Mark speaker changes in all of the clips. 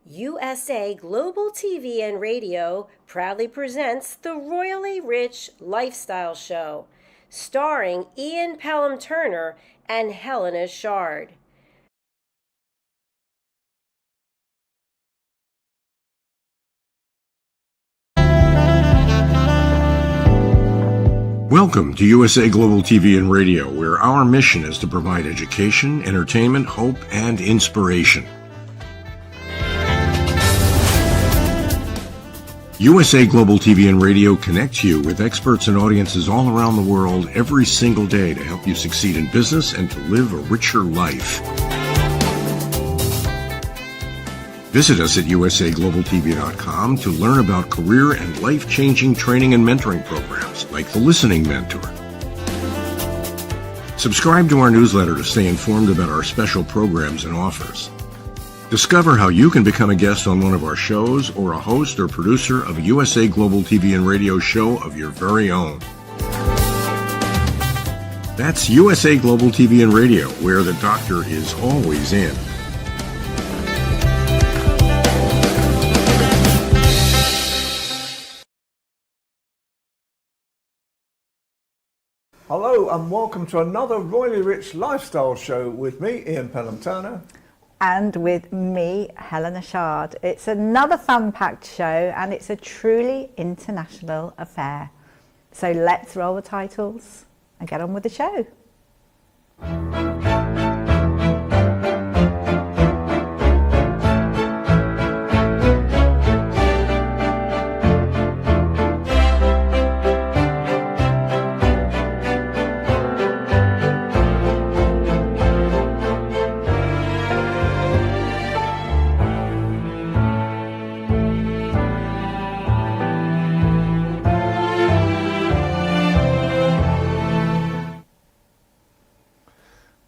Speaker 1: USA Global TV and Radio proudly presents the Royally Rich Lifestyle Show, starring Ian Pelham Turner and Helena Chard.
Speaker 2: Welcome to USA Global TV and Radio, where our mission is to provide education, entertainment, hope, and inspiration. USA Global TV and Radio connects you with experts and audiences all around the world every single day to help you succeed in business and to live a richer life. Visit us at usaglobaltv.com to learn about career and life-changing training and mentoring programs like the Listening Mentor. Subscribe to our newsletter to stay informed about our special programs and offers. Discover how you can become a guest on one of our shows or a host or producer of a USA Global TV and Radio show of your very own. That's USA Global TV and Radio, where the doctor is always in.
Speaker 3: Hello and welcome to another Royally Rich Lifestyle Show with me, Ian Pelham Turner.
Speaker 4: And with me, Helena Chard. It's another fun-packed show and it's a truly international affair. So let's roll the titles and get on with the show.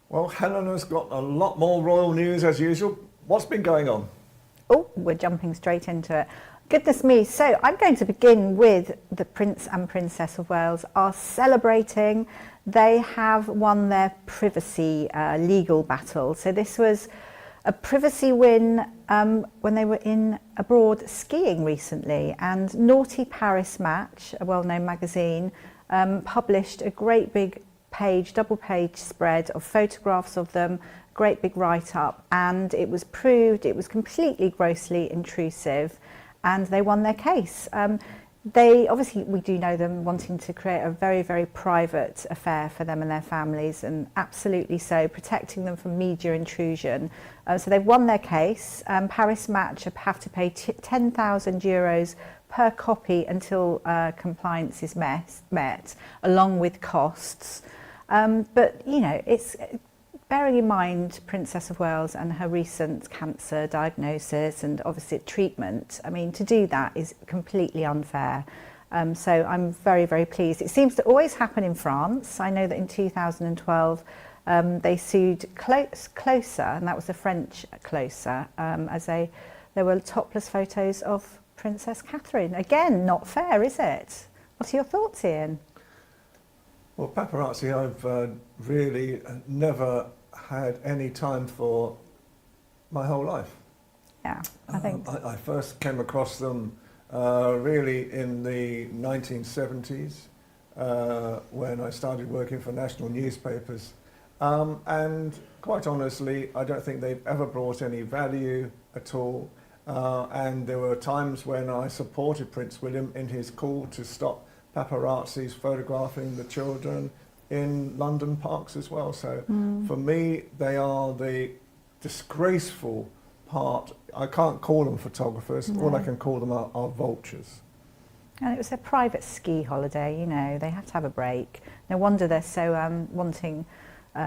Speaker 3: Well, Helena's got a lot more royal news as usual. What's been going on?
Speaker 4: Oh, we're jumping straight into it. Goodness me. So I'm going to begin with the Prince and Princess of Wales are celebrating. They have won their privacy legal battle. So this was a privacy win when they were abroad skiing recently. And Naughty Paris Match, a well-known magazine, published a great big double page spread of photographs of them, great big write-up, and it was proved it was completely grossly intrusive, and they won their case. They obviously, we do know them wanting to create a very, very private affair for them and their families, and absolutely so, protecting them from media intrusion. So they've won their case. Paris Match have to pay €10,000 per copy until compliance is met, along with costs. But, you know, it's bearing in mind Princess of Wales and her recent cancer diagnosis and obviously treatment. I mean, to do that is completely unfair. So I'm very, very pleased. It seems to always happen in France. I know that in 2012 they sued Closer, and that was the French Closer, as there were topless photos of Princess Catherine. Again, not fair, is it? What are your thoughts, Ian?
Speaker 3: Well, paparazzi I've really never had any time for my whole life.
Speaker 4: Yeah, I think.
Speaker 3: I first came across them really in the 1970s when I started working for national newspapers. And quite honestly, I don't think they've ever brought any value at all. And there were times when I supported Prince William in his call to stop paparazzis photographing the children in London parks as well. So for me, they are the disgraceful part. I can't call them photographers. No. All I can call them are vultures.
Speaker 4: And it was a private ski holiday, you know, they had to have a break. No wonder they're so wanting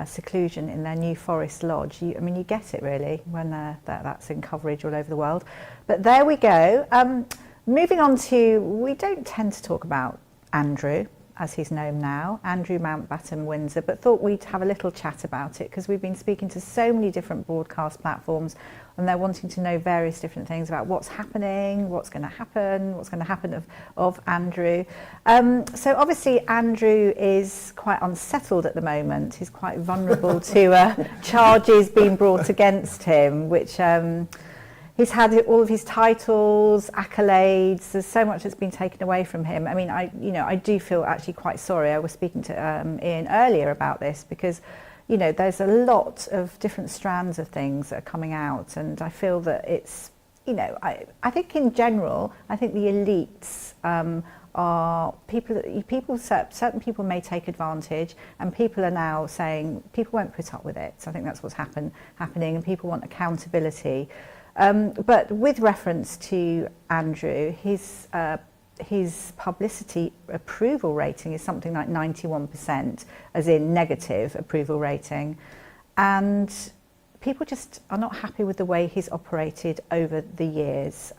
Speaker 4: seclusion in their New Forest Lodge. I mean, you get it really when that's in coverage all over the world. But there we go. Moving on to, we don't tend to talk about Andrew, as he's known now, Andrew Mountbatten Windsor, but thought we'd have a little chat about it because we've been speaking to so many different broadcast platforms and they're wanting to know various different things about what's happening, what's going to happen of Andrew. So obviously Andrew is quite unsettled at the moment. He's quite vulnerable to charges being brought against him, which He's had all of his titles, accolades. There's so much that's been taken away from him. I mean, I do feel actually quite sorry. I was speaking to Ian earlier about this because, there's a lot of different strands of things that are coming out, and I feel that it's, I think in general, I think the elites are certain people may take advantage, and people are now saying people won't put up with it. So I think that's what's happening, and people want accountability. But with reference to Andrew, his publicity approval rating is something like 91%, as in negative approval rating, and people just are not happy with the way he's operated over the years.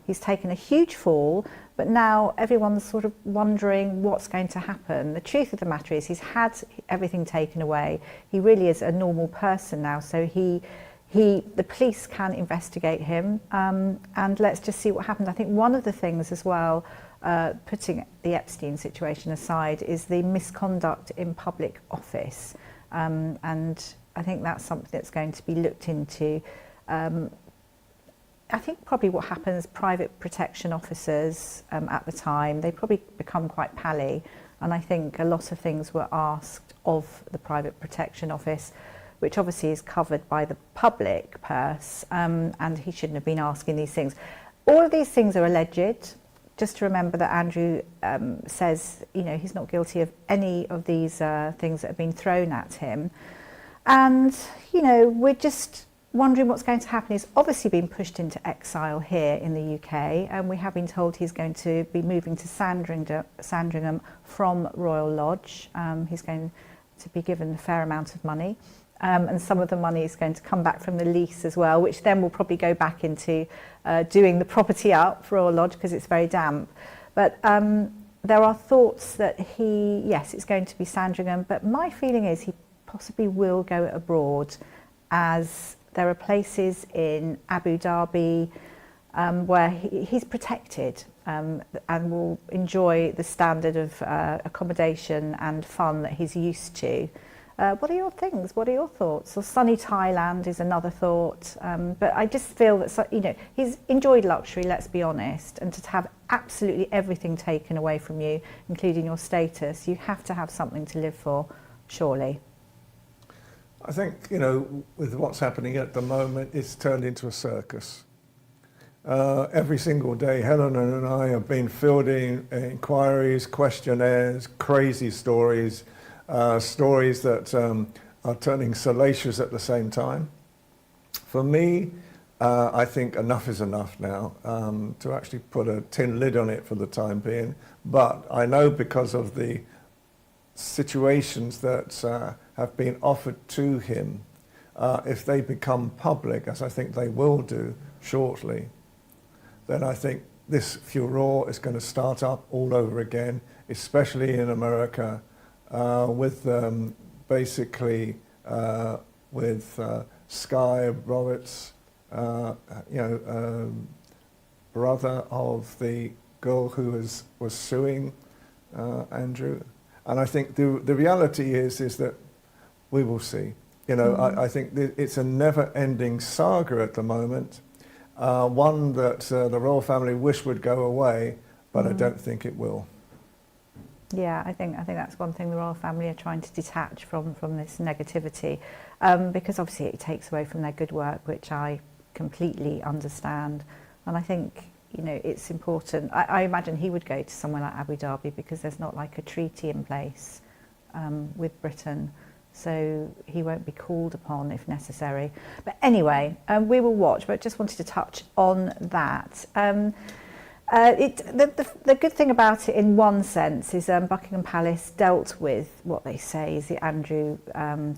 Speaker 4: He's taken a huge fall, but now everyone's sort of wondering what's going to happen. The truth of the matter is he's had everything taken away. He really is a normal person now, so the police can investigate him, and let's just see what happens. I think one of the things as well, putting the Epstein situation aside, is the misconduct in public office, and I think that's something that's going to be looked into. I think probably what happens, private protection officers at the time, they probably become quite pally, and I think a lot of things were asked of the private protection office, which obviously is covered by the public purse, and he shouldn't have been asking these things. All of these things are alleged. Just to remember that Andrew says, he's not guilty of any of these things that have been thrown at him. And, we're just wondering what's going to happen. He's obviously been pushed into exile here in the UK, and we have been told he's going to be moving to Sandringham from Royal Lodge. He's going to be given a fair amount of money. And some of the money is going to come back from the lease as well, which then will probably go back into doing the property up for Royal Lodge because it's very damp. But there are thoughts that it's going to be Sandringham, but my feeling is he possibly will go abroad, as there are places in Abu Dhabi where he's protected and will enjoy the standard of accommodation and fun that he's used to. What are your things? What are your thoughts? Or sunny Thailand is another thought. But I just feel that, he's enjoyed luxury, let's be honest, and to have absolutely everything taken away from you, including your status, you have to have something to live for, surely.
Speaker 3: I think, with what's happening at the moment, it's turned into a circus. Every single day, Helena and I have been fielding inquiries, questionnaires, crazy stories, stories that are turning salacious at the same time. For me, I think enough is enough now, to actually put a tin lid on it for the time being. But I know because of the situations that have been offered to him, if they become public, as I think they will do shortly, then I think this furore is going to start up all over again, especially in America, with basically with Sky Roberts, brother of the girl who was suing Andrew. And I think the reality is that we will see. I think it's a never-ending saga at the moment, one that the royal family wish would go away, but I don't think it will.
Speaker 4: Yeah, I think that's one thing the royal family are trying to detach from this negativity, because obviously it takes away from their good work, which I completely understand. And I think, it's important. I imagine he would go to somewhere like Abu Dhabi because there's not like a treaty in place with Britain, so he won't be called upon if necessary. But anyway, we will watch, but just wanted to touch on that. The good thing about it, in one sense, is Buckingham Palace dealt with what they say is the Andrew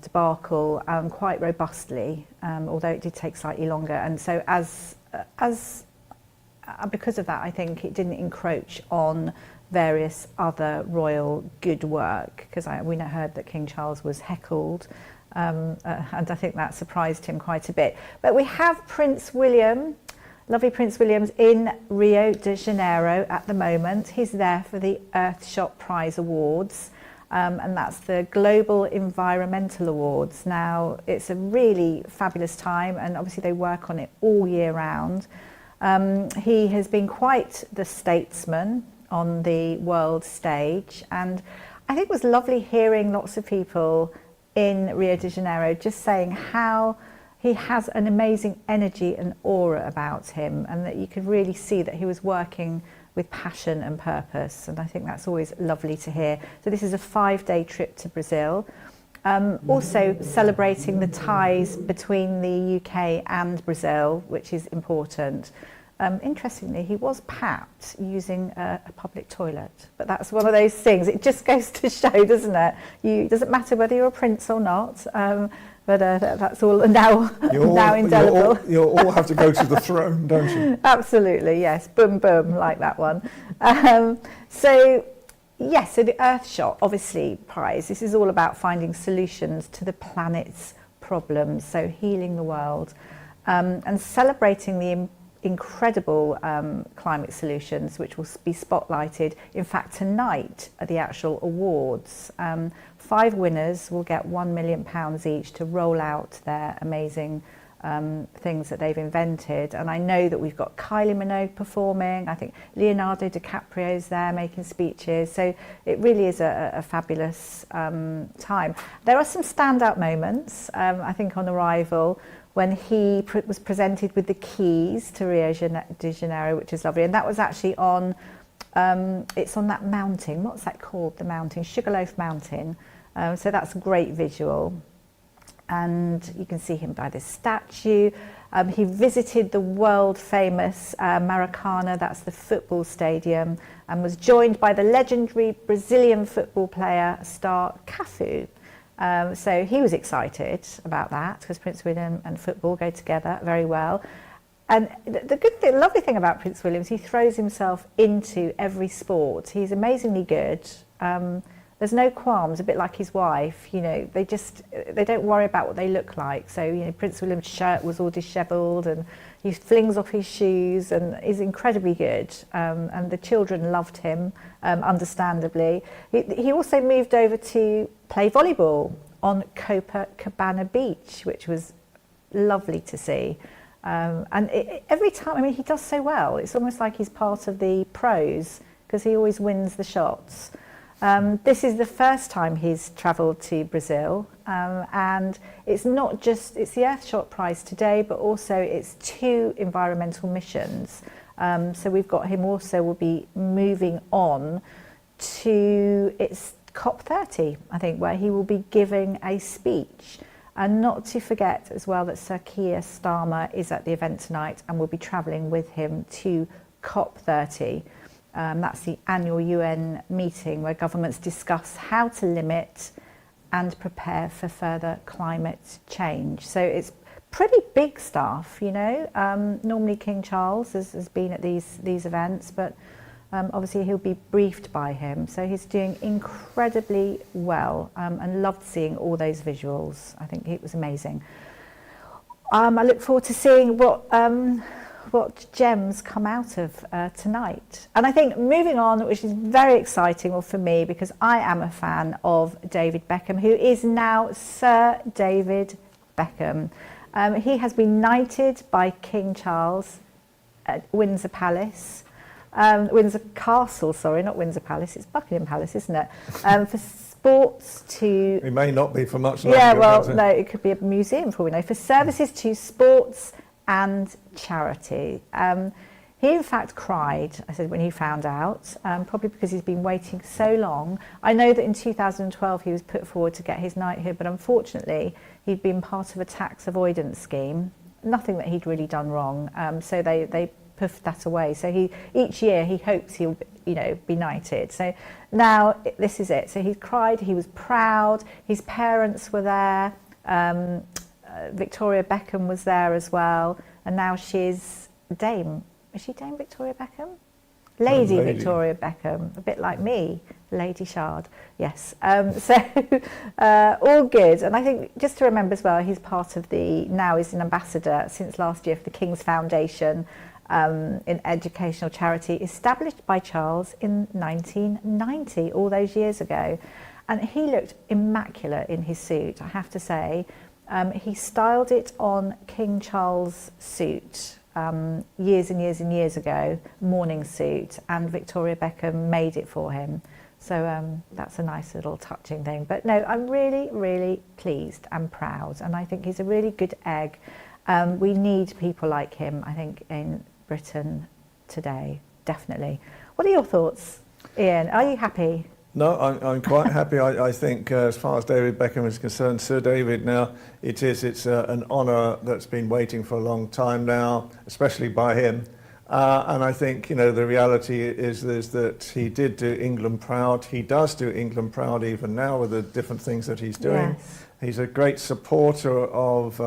Speaker 4: debacle quite robustly, although it did take slightly longer. And so, because of that, I think it didn't encroach on various other royal good work. Because we heard that King Charles was heckled, and I think that surprised him quite a bit. But we have Prince William. Lovely Prince William's in Rio de Janeiro at the moment. He's there for the Earthshot Prize Awards. and that's the Global Environmental Awards. Now, it's a really fabulous time, and obviously they work on it all year round. He has been quite the statesman on the world stage, and I think it was lovely hearing lots of people in Rio de Janeiro just saying how he has an amazing energy and aura about him, and that you could really see that he was working with passion and purpose, and I think that's always lovely to hear. So this is a 5-day trip to Brazil, also celebrating the ties between the UK and Brazil, which is important. Interestingly, he was papped using a public toilet, but that's one of those things. It just goes to show, doesn't it? It doesn't matter whether you're a prince or not, but that's all now indelible.
Speaker 3: You all have to go to the throne, don't you?
Speaker 4: Absolutely, yes. Boom, boom, like that one. So the Earthshot, obviously, prize. This is all about finding solutions to the planet's problems, so healing the world, and celebrating the incredible climate solutions, which will be spotlighted, in fact, tonight at the actual awards. 5 winners will get £1 million each to roll out their amazing things that they've invented. And I know that we've got Kylie Minogue performing. I think Leonardo DiCaprio's there making speeches. So it really is a fabulous time. There are some standout moments, I think, on arrival, when he was presented with the keys to Rio de Janeiro, which is lovely. And that was actually on, it's on that mountain. What's that called, the mountain? Sugarloaf Mountain. So that's a great visual. And you can see him by this statue. He visited the world famous Maracanã, that's the football stadium, and was joined by the legendary Brazilian football player star Cafu. So he was excited about that, because Prince William and football go together very well. And the lovely thing about Prince William is he throws himself into every sport. He's amazingly good. There's no qualms, a bit like his wife. You know, they don't worry about what they look like. So, you know, Prince William's shirt was all dishevelled, and he flings off his shoes, and is incredibly good. And the children loved him, understandably. He also moved over to play volleyball on Copacabana Beach, which was lovely to see. And every time, I mean, he does so well. It's almost like he's part of the pros, because he always wins the shots. This is the first time he's travelled to Brazil, and it's not just, it's the Earthshot Prize today, but also it's 2 environmental missions. So we've got him also will be moving on to, it's COP30, I think, where he will be giving a speech. And not to forget as well that Sir Keir Starmer is at the event tonight and will be travelling with him to COP30. That's the annual UN meeting where governments discuss how to limit and prepare for further climate change. So it's pretty big stuff, you know. Normally King Charles has been at these events, but obviously he'll be briefed by him. So he's doing incredibly well, and loved seeing all those visuals. I think it was amazing. I look forward to seeing what gems come out of tonight. And I think moving on, which is very exciting, well, for me, because I am a fan of David Beckham, who is now Sir David Beckham. He has been knighted by King Charles at Windsor Palace. Windsor Castle, sorry, not Windsor Palace, it's Buckingham Palace, isn't it? For sports to...
Speaker 3: It may not be for much longer.
Speaker 4: Yeah, well, no, it could be a museum for all we know. For services to sports and charity. He in fact cried, I said, when he found out, probably because he's been waiting so long. I know that in 2012 he was put forward to get his knighthood, but unfortunately he'd been part of a tax avoidance scheme, nothing that he'd really done wrong, so they puffed that away. So each year he hopes he'll, you know, be knighted. So now this is it. So he cried, he was proud, his parents were there, Victoria Beckham was there as well, and now she's Dame. Is she Dame Victoria Beckham? Lady Victoria Beckham, a bit like me, Lady Chard. Yes. So all good. And I think just to remember as well, he's part of now is an ambassador since last year for the King's Foundation, in educational charity established by Charles in 1990, all those years ago. And he looked immaculate in his suit, I have to say. He styled it on King Charles' suit years and years and years ago, morning suit, and Victoria Beckham made it for him. So that's a nice little touching thing. But no, I'm really, really pleased and proud, and I think he's a really good egg. We need people like him, I think, in Britain today, definitely. What are your thoughts, Ian? Are you happy?
Speaker 3: No, I'm quite happy. I think as far as David Beckham is concerned, Sir David now, it's an honour that's been waiting for a long time now, especially by him. And I think, you know, the reality is that he did do England proud. He does do England proud even now with the different things that he's doing.
Speaker 4: Yes.
Speaker 3: He's a great supporter of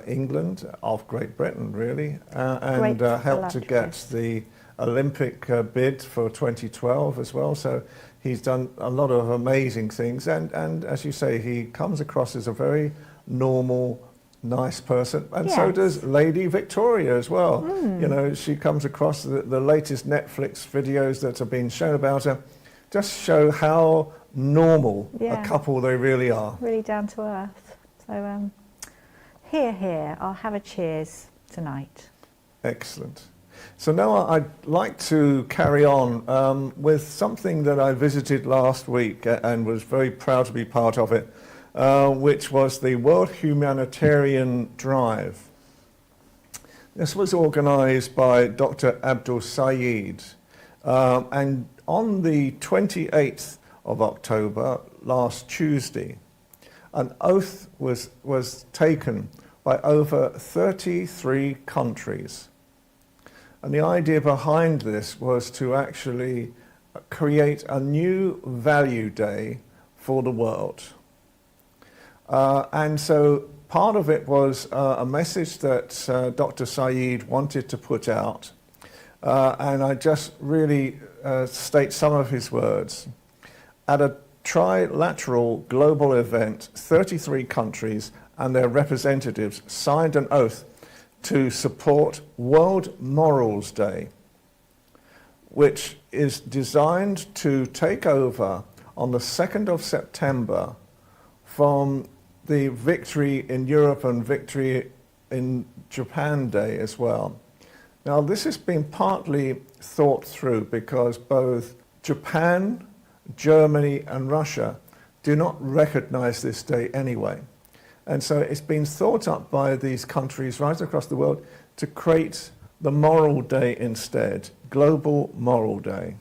Speaker 3: England, of Great Britain, really, and helped to get the Olympic bid for 2012 as well. So he's done a lot of amazing things. And as you say, he comes across as a very normal, nice person. And so does Lady Victoria as well. You know, she comes across the latest Netflix videos that have been shown about her, just show how normal a couple they really are.
Speaker 4: Really down to earth. So here, I'll have a cheers tonight.
Speaker 3: Excellent. So now I'd like to carry on with something that I visited last week and was very proud to be part of it, which was the World Humanitarian Drive. This was organised by Dr. Abdul Saeed, and on the 28th of October, last Tuesday, an oath was taken by over 33 countries. And the idea behind this was to actually create a new value day for the world. And so part of it was a message that Dr. Saeed wanted to put out. And I just really state some of his words. At a trilateral global event, 33 countries and their representatives signed an oath to support World Morals Day, which is designed to take over on the 2nd of September from the Victory in Europe and Victory in Japan Day as well. Now, this has been partly thought through because both Japan, Germany and Russia do not recognize this day anyway. And so it's been thought up by these countries right across the world to create the Moral Day instead, Global Moral Day.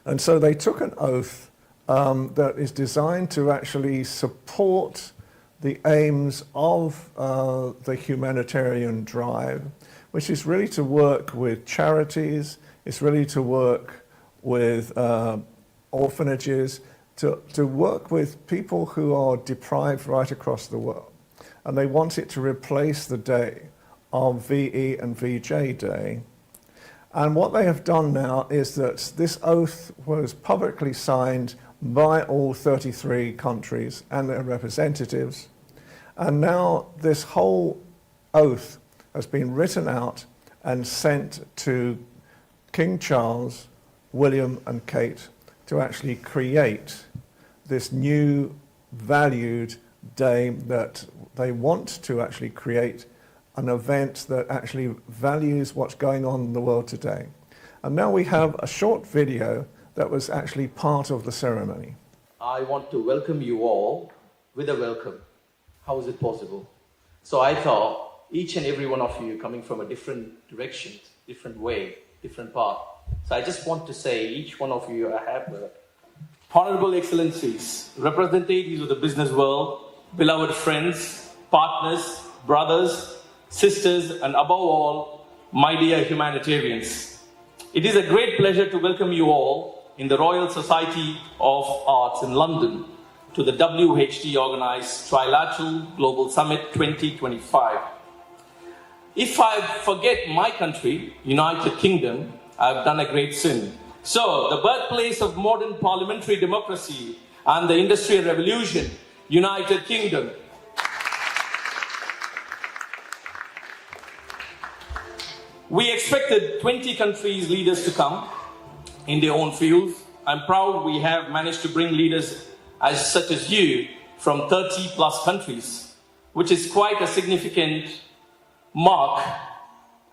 Speaker 3: And so they took an oath that is designed to actually support the aims of the humanitarian drive, which is really to work with charities, it's really to work with orphanages, to work with people who are deprived right across the world. And they want it to replace the day of VE and VJ Day. And what they have done now is that this oath was publicly signed by all 33 countries and their representatives. And now this whole oath has been written out and sent to King Charles, William and Kate to actually create this new valued day that they want to actually create an event that actually values what's going on in the world today. And now we have a short video that was actually part of the ceremony.
Speaker 5: I want to welcome you all with a welcome. How is it possible? So I thought each and every one of you coming from a different direction, different way, different path. So I just want to say each one of you I have Honorable Excellencies, representatives of the business world, beloved friends, partners, brothers, sisters, and above all, my dear humanitarians. It is a great pleasure to welcome you all in the Royal Society of Arts in London to the WHD organized Trilateral Global Summit 2025. If I forget my country, United Kingdom, I've done a great sin. So, the birthplace of modern parliamentary democracy and the Industrial Revolution, United Kingdom. We expected 20 countries' leaders to come in their own fields, I'm proud we have managed to bring leaders such as you from 30 plus countries, which is quite a significant mark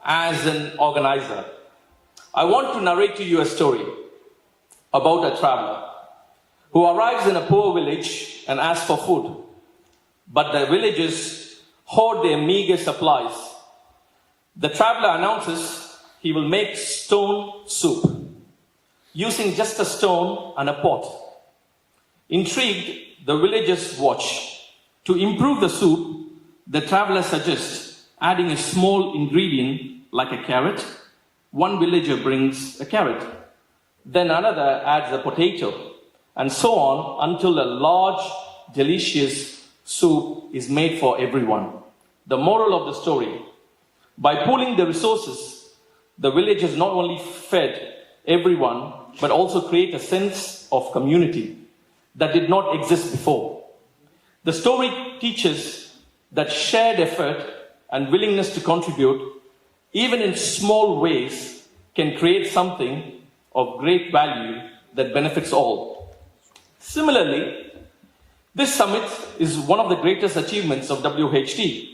Speaker 5: as an organizer. I want to narrate to you a story about a traveler who arrives in a poor village and asks for food, but the villagers hoard their meager supplies. The traveler announces he will make stone soup using just a stone and a pot. Intrigued, the villagers watch. To improve the soup, the traveler suggests adding a small ingredient like a carrot. One villager brings a carrot, then another adds a potato, and so on until a large, delicious soup is made for everyone. The moral of the story: by pooling the resources, the villagers not only fed everyone, but also create a sense of community that did not exist before. The story teaches that shared effort and willingness to contribute, even in small ways, can create something of great value that benefits all. Similarly, this summit is one of the greatest achievements of WHT,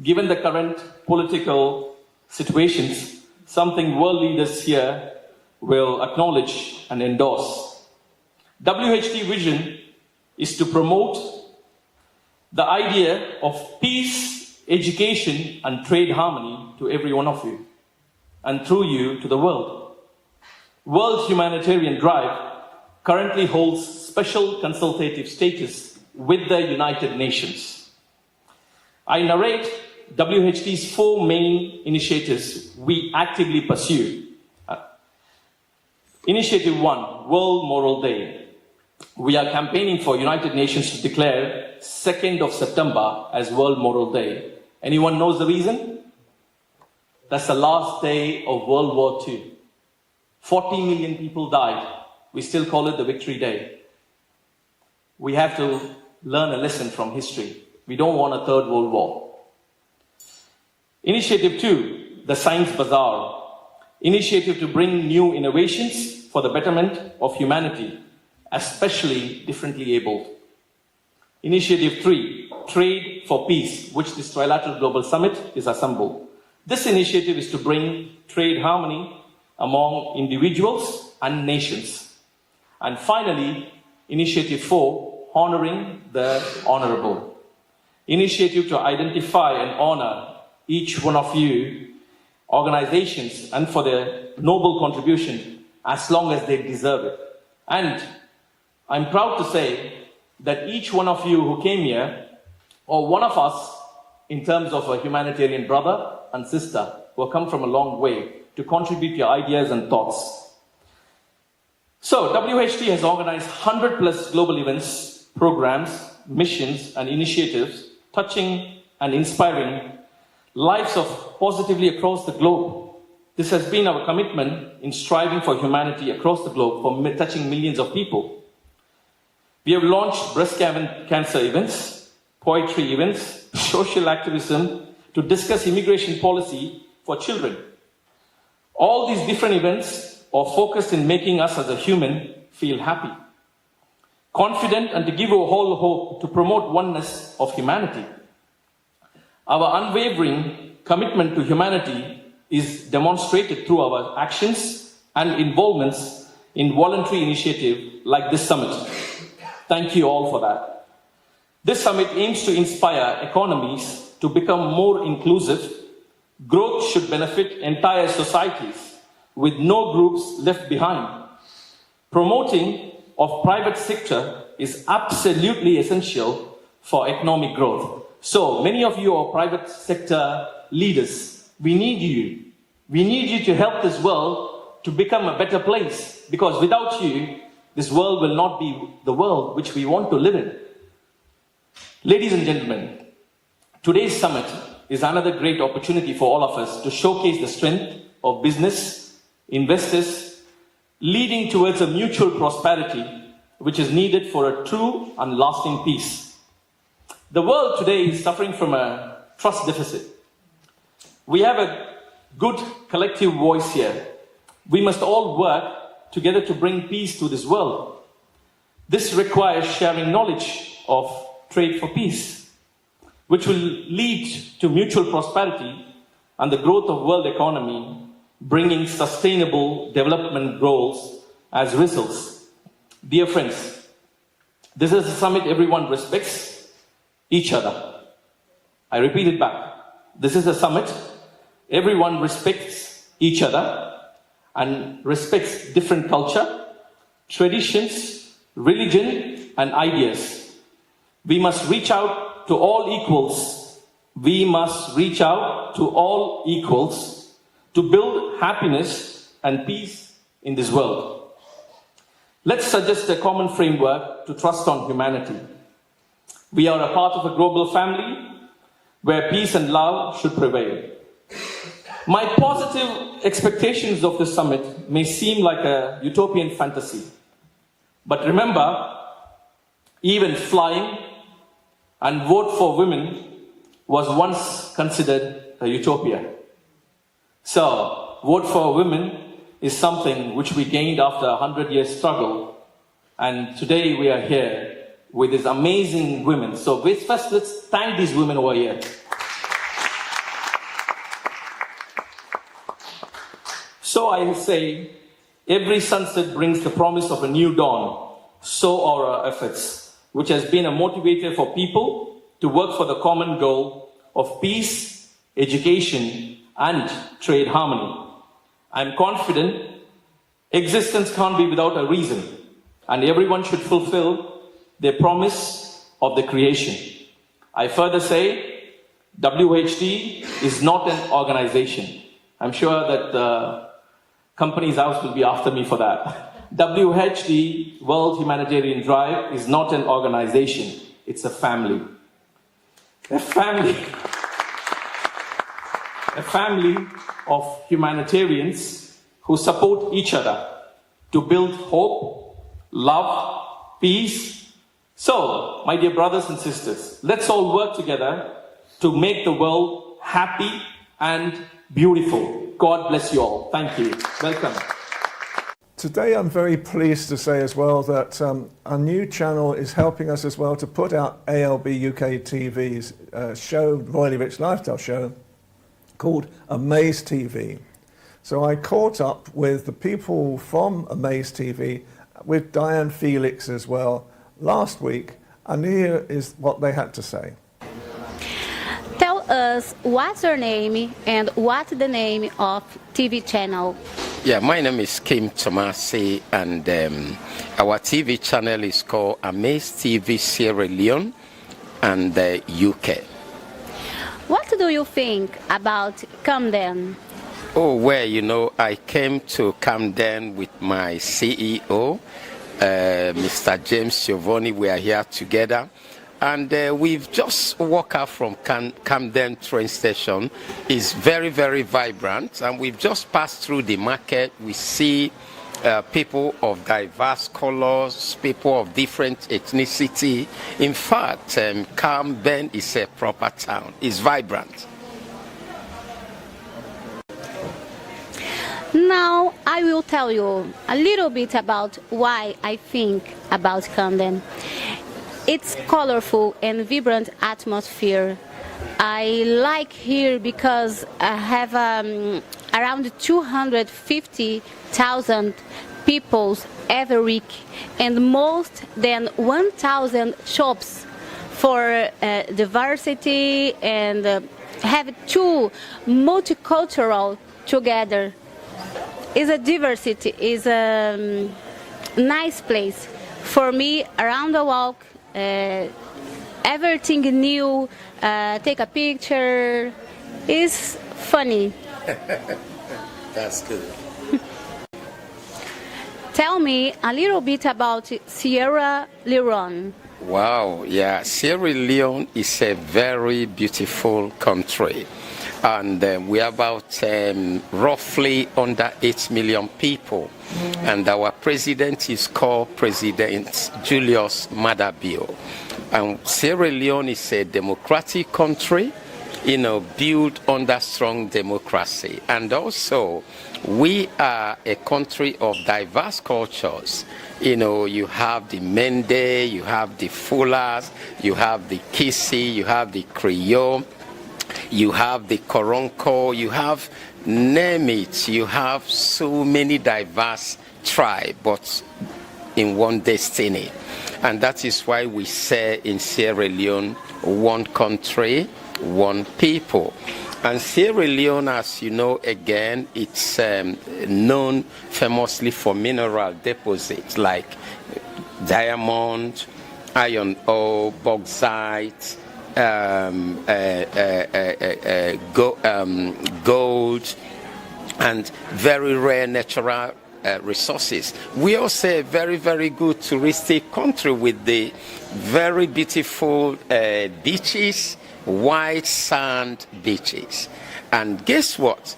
Speaker 5: given the current political situations, something world leaders here will acknowledge and endorse. WHT vision is to promote the idea of peace, education, and trade harmony to every one of you, and through you to the world. World Humanitarian Drive currently holds special consultative status with the United Nations. I narrate WHT's 4 main initiatives we actively pursue. Initiative 1, World Moral Day. We are campaigning for United Nations to declare 2nd of September as World Moral Day. Anyone knows the reason? That's the last day of World War II. 40 million people died. We still call it the Victory Day. We have to learn a lesson from history. We don't want a third World War. Initiative 2, the Science Bazaar. Initiative to bring new innovations for the betterment of humanity, especially differently abled. Initiative 3, Trade for Peace, which this Trilateral Global Summit is a symbol. This initiative is to bring trade harmony among individuals and nations. And finally, Initiative 4, Honoring the Honorable. Initiative to identify and honor each one of you organizations and for their noble contribution as long as they deserve it. And I'm proud to say that each one of you who came here, or one of us in terms of a humanitarian brother and sister who have come from a long way to contribute your ideas and thoughts. So WHT has organized 100 plus global events, programs, missions and initiatives touching and inspiring lives of positively across the globe. This has been our commitment in striving for humanity across the globe for touching millions of people. We have launched breast cancer events, poetry events, social activism to discuss immigration policy for children. All these different events are focused in making us as a human feel happy, confident, and to give a whole hope to promote oneness of humanity. Our unwavering commitment to humanity is demonstrated through our actions and involvements in voluntary initiatives like this summit. Thank you all for that. This summit aims to inspire economies to become more inclusive. Growth should benefit entire societies with no groups left behind. Promoting of private sector is absolutely essential for economic growth. So many of you are private sector leaders. We need you. We need you to help this world to become a better place, because without you, this world will not be the world which we want to live in. Ladies and gentlemen, today's summit is another great opportunity for all of us to showcase the strength of business, investors, leading towards a mutual prosperity which is needed for a true and lasting peace. The world today is suffering from a trust deficit. We have a good collective voice here. We must all work together to bring peace to this world. This requires sharing knowledge of trade for peace, which will lead to mutual prosperity and the growth of world economy, bringing sustainable development goals as results. Dear friends, this is a summit everyone respects each other. I repeat it back. This is a summit. Everyone respects each other and respects different culture, traditions, religion, and ideas. We must reach out to all equals. We must reach out to all equals to build happiness and peace in this world. Let's suggest a common framework to trust on humanity. We are a part of a global family where peace and love should prevail. My positive expectations of this summit may seem like a utopian fantasy. But remember, even flying and vote for women was once considered a utopia. So, vote for women is something which we gained after a 100-year struggle. And today we are here with these amazing women. So first, let's thank these women over here. So I say, every sunset brings the promise of a new dawn. So are our efforts, which has been a motivator for people to work for the common goal of peace, education, and trade harmony. I'm confident existence can't be without a reason, and everyone should fulfill their promise of the creation. I further say, WHD is not an organization. I'm sure that the company's house will be after me for that. WHD, World Humanitarian Drive, is not an organization. It's a family. A family of humanitarians who support each other to build hope, love, peace. So, my dear brothers and sisters, let's all work together to make the world happy and beautiful. God bless you all. Thank you. Welcome.
Speaker 3: Today I'm very pleased to say as well that a new channel is helping us as well to put out ALB UK TV's show, Royally Rich Lifestyle show, called Amaze TV. So I caught up with the people from Amaze TV, with Diane Felix as well, last week, and here is what they had to say.
Speaker 6: Tell us what's your name and what's the name of TV channel.
Speaker 7: Yeah, my name is Kim Tomasi, and our TV channel is called Amaze TV Sierra Leone and the UK.
Speaker 6: What do you think about Camden?
Speaker 7: Oh, well, you know, I came to Camden with my CEO, Mr. James Giovanni. We are here together, and we've just walked out from Camden train station. It's very, very vibrant, and we've just passed through the market. We see people of diverse colors, people of different ethnicity. In fact, Camden is a proper town. It's vibrant.
Speaker 6: Now I will tell you a little bit about why I think about Camden. It's colorful and vibrant atmosphere. I like here because I have around 250,000 people every week and most than 1,000 shops for diversity, and have two multicultural together. Is a diversity, is a nice place for me around the walk. Everything new, take a picture, is funny.
Speaker 7: That's good.
Speaker 6: Tell me a little bit about Sierra Leone.
Speaker 7: Wow, yeah, Sierra Leone is a very beautiful country. And we're about roughly under 8 million people. And our president is called President Julius Maada Bio. And Sierra Leone is a democratic country, built under strong democracy. And also, we are a country of diverse cultures. You have the Mende, you have the Fulas, you have the Kisi, you have the Creole, you have the Koronko, you have, name it, you have so many diverse tribes, but in one destiny. And that is why we say in Sierra Leone, one country, one people. And Sierra Leone, as you know, again, it's known famously for mineral deposits like diamond, iron ore, bauxite, gold, and very rare natural resources. We also a very, very good touristic country with the very beautiful beaches, white sand beaches. And guess what?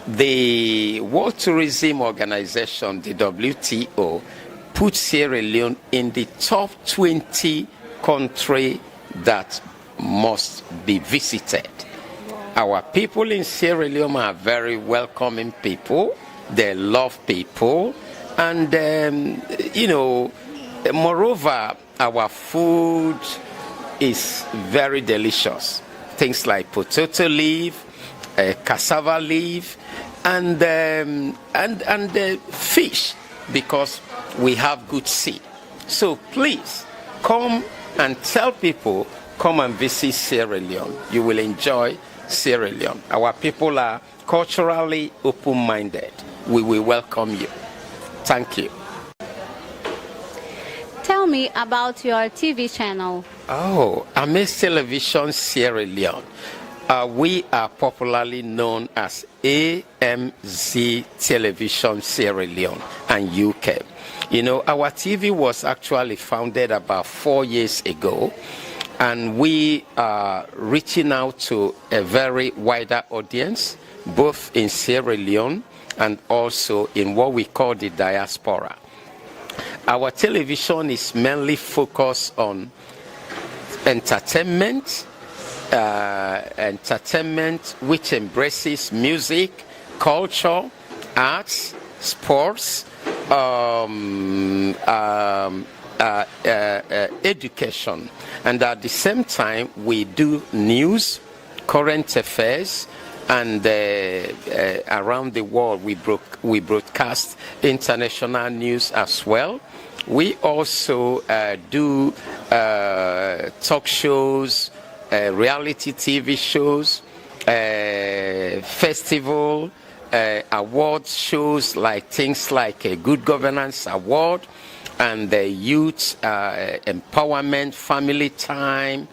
Speaker 7: The World Tourism Organization, the WTO, put Sierra Leone in the top 20 country that must be visited. Our people in Sierra Leone are very welcoming people. They love people, and moreover, our food is very delicious. Things like potato leaf, cassava leaf, and fish, because we have good sea. So please come and tell people, come and visit Sierra Leone. You will enjoy Sierra Leone. Our people are culturally open-minded. We will welcome you. Thank you.
Speaker 6: Tell me about your TV channel.
Speaker 7: Oh, Amaze Television Sierra Leone. We are popularly known as AMZ Television Sierra Leone and UK. Our TV was actually founded about 4 years ago, and we are reaching out to a very wider audience, both in Sierra Leone and also in what we call the diaspora. Our television is mainly focused on entertainment which embraces music, culture, arts, sports, education. And at the same time, we do news, current affairs, and around the world we broadcast international news as well. We also do talk shows, reality TV shows, festival, award shows, like things like a Good Governance Award and the Youth Empowerment Family Time.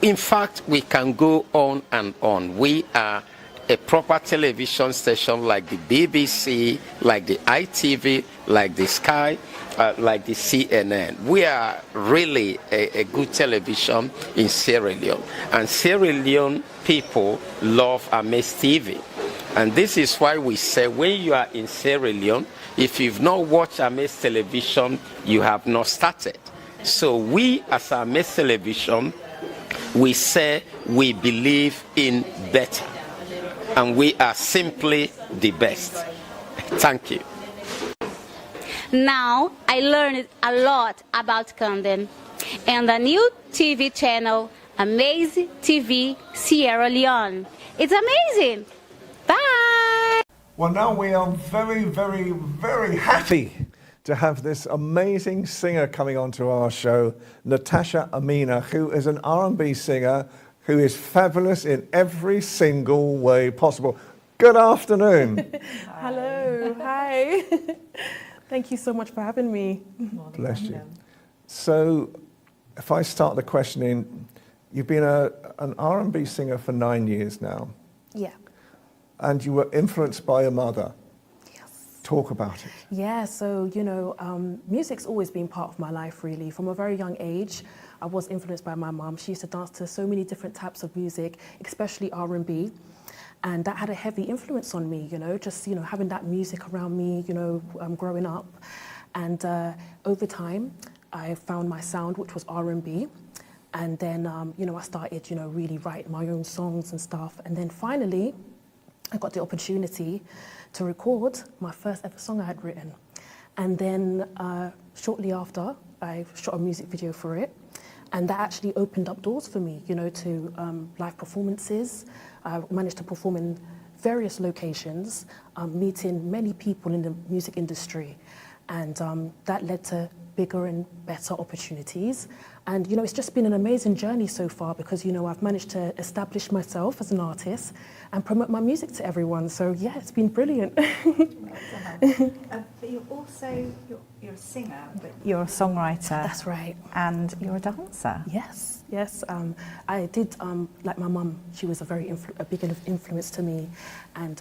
Speaker 7: In fact, we can go on and on. We are a proper television station like the BBC, like the ITV, like the Sky, like the CNN. We are really a good television in Sierra Leone. And Sierra Leone people love Amaze TV. And this is why we say when you are in Sierra Leone, if you've not watched Amaze Television, you have not started. So we as Amaze Television, we say we believe in better. And we are simply the best. Thank you.
Speaker 6: Now I learned a lot about Camden and the new TV channel, Amaze TV Sierra Leone. It's amazing. Bye.
Speaker 3: Well, now we are very, very, very happy to have this amazing singer coming onto our show, Natasha Amina, who is an R&B singer who is fabulous in every single way possible. Good afternoon.
Speaker 8: Hello, hi. Thank you so much for having me.
Speaker 3: Bless you. So, if I start the questioning, you've been an R&B singer for 9 years now.
Speaker 8: Yeah.
Speaker 3: And you were influenced by your mother.
Speaker 8: Yes.
Speaker 3: Talk about it.
Speaker 8: Yeah, so, music's always been part of my life, really. From a very young age, I was influenced by my mum. She used to dance to so many different types of music, especially R&B. And that had a heavy influence on me, having that music around me, growing up. And over time, I found my sound, which was R&B. And then, I started, really writing my own songs and stuff. And then finally, I got the opportunity to record my first ever song I had written. And then shortly after, I shot a music video for it. And that actually opened up doors for me, to live performances. I managed to perform in various locations, meeting many people in the music industry. And that led to bigger and better opportunities. And, it's just been an amazing journey so far because, I've managed to establish myself as an artist and promote my music to everyone. So, yeah, it's been brilliant.
Speaker 4: But you're also, you're a singer, but you're a songwriter.
Speaker 8: That's right.
Speaker 4: And you're a dancer.
Speaker 8: Yes. I did, like my mum, she was a big influence to me. And,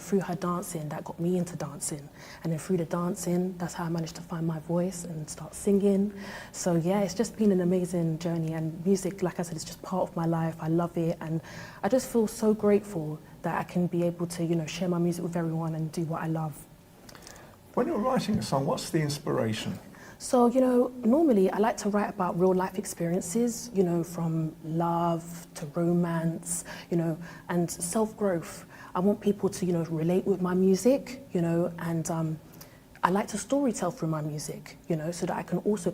Speaker 8: through her dancing, that got me into dancing. And then through the dancing, that's how I managed to find my voice and start singing. So, yeah, it's just been an amazing journey. And music, like I said, is just part of my life. I love it. And I just feel so grateful that I can be able to, share my music with everyone and do what I love.
Speaker 3: When you're writing a song, what's the inspiration?
Speaker 8: So, normally I like to write about real life experiences, from love to romance, and self-growth. I want people to, relate with my music, and I like to storytell through my music, so that I can also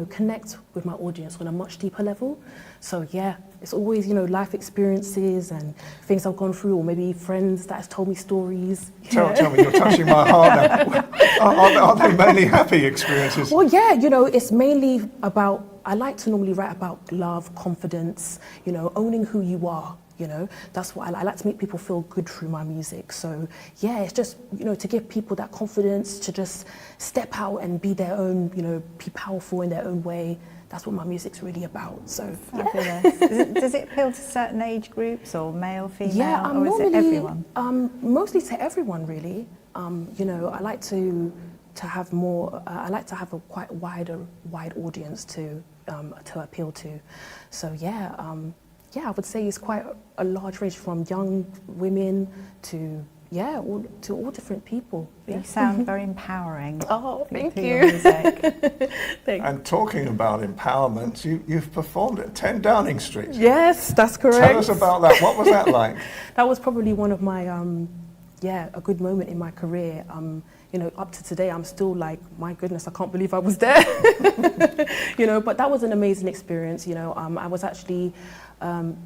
Speaker 8: connect with my audience on a much deeper level. So yeah, it's always, life experiences and things I've gone through, or maybe friends that has told me stories.
Speaker 3: Tell me, you're touching my heart now. Are they mainly happy experiences?
Speaker 8: Well, yeah, it's mainly about, I like to normally write about love, confidence, owning who you are. That's what I like to make people feel good through my music. So yeah, it's just, to give people that confidence to just step out and be their own, be powerful in their own way. That's what my music's really about. So
Speaker 4: fabulous. Yeah. Does it appeal to certain age groups or male, female,
Speaker 8: yeah,
Speaker 4: or is it everyone?
Speaker 8: Mostly to everyone, really. I like to have more. I like to have a quite wide audience to appeal to. So yeah. I would say it's quite a large range from young women to all different people.
Speaker 4: You sound very empowering.
Speaker 8: Oh, thank you.
Speaker 4: Your music.
Speaker 3: And talking about empowerment, you've performed at 10 Downing Street.
Speaker 8: Yes, that's correct.
Speaker 3: Tell us about that. What was that like?
Speaker 8: That was probably one of my, a good moment in my career. Up to today, I'm still like, my goodness, I can't believe I was there. But that was an amazing experience. I was actually,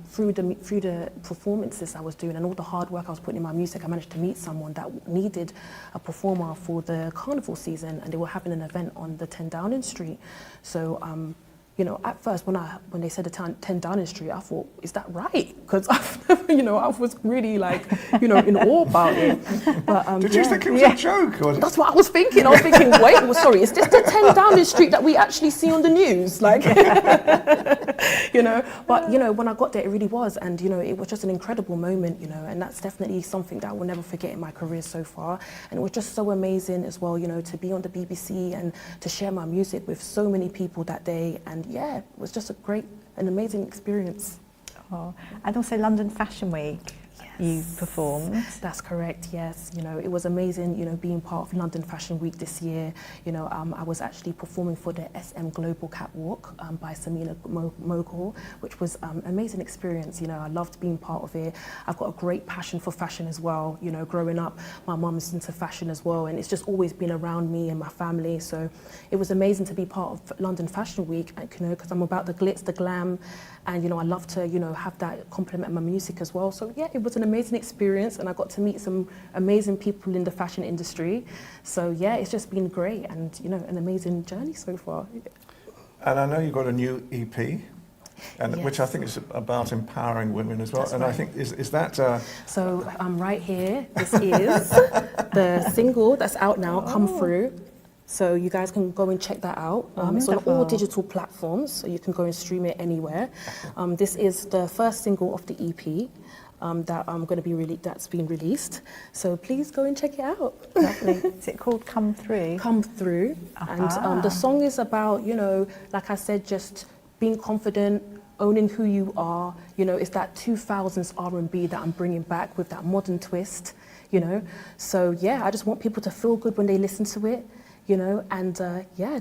Speaker 8: through the performances I was doing and all the hard work I was putting in my music, I managed to meet someone that needed a performer for the carnival season, and they were having an event on the 10 Downing Street. So, at first when they said the 10 Downing Street, I thought, is that right? Because I've never, I was really like, in awe about it. But,
Speaker 3: Did you think it was a joke? Or?
Speaker 8: That's what I was thinking. I was thinking, wait, sorry, is this the 10 Downing Street that we actually see on the news? Like, But, when I got there, it really was. And, it was just an incredible moment, and that's definitely something that I will never forget in my career so far. And it was just so amazing as well, to be on the BBC and to share my music with so many people that day. And yeah, it was just an amazing experience.
Speaker 4: Oh. And also London Fashion Week. You performed.
Speaker 8: That's correct, yes. It was amazing, being part of London Fashion Week this year. I was actually performing for the SM Global Catwalk by Samina Mogul, which was an amazing experience. I loved being part of it. I've got a great passion for fashion as well. Growing up, my mum's into fashion as well, and it's just always been around me and my family. So it was amazing to be part of London Fashion Week, because I'm about the glitz, the glam, and I love to have that complement my music as well. So yeah, it was an amazing experience, and I got to meet some amazing people in the fashion industry. So yeah, it's just been great, and an amazing journey so far.
Speaker 3: And I know you've got a new EP, and
Speaker 8: Yes.
Speaker 3: which I think is about empowering women as well.
Speaker 8: That's
Speaker 3: and I
Speaker 8: right.
Speaker 3: think is that
Speaker 8: So right here, this is the single that's out now, Come Through. So you guys can go and check that out. It's on all
Speaker 4: Wonderful.
Speaker 8: digital platforms, so you can go and stream it anywhere. This is the first single of the EP that's been released. So please go and check it out.
Speaker 4: Lovely. Is it called Come Through?
Speaker 8: Come Through. And the song is about, like I said, just being confident, owning who you are. It's that 2000s R&B that I'm bringing back with that modern twist, So yeah, I just want people to feel good when they listen to it. And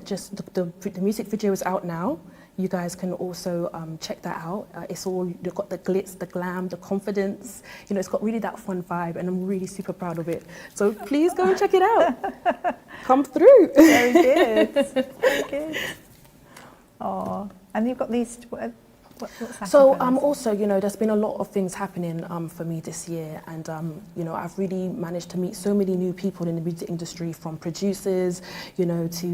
Speaker 8: just the music video is out now, you guys can also check that out. It's all, you've got the glitz, the glam, the confidence. You know, it's got really that fun vibe, and I'm really super proud of it. So please go and check it out. Come through.
Speaker 4: Very good. Very good. Oh, and you've got these. What's happened?
Speaker 8: So also, you know, there's been a lot of things happening for me this year, and you know, I've really managed to meet so many new people in the music industry, from producers, you know, to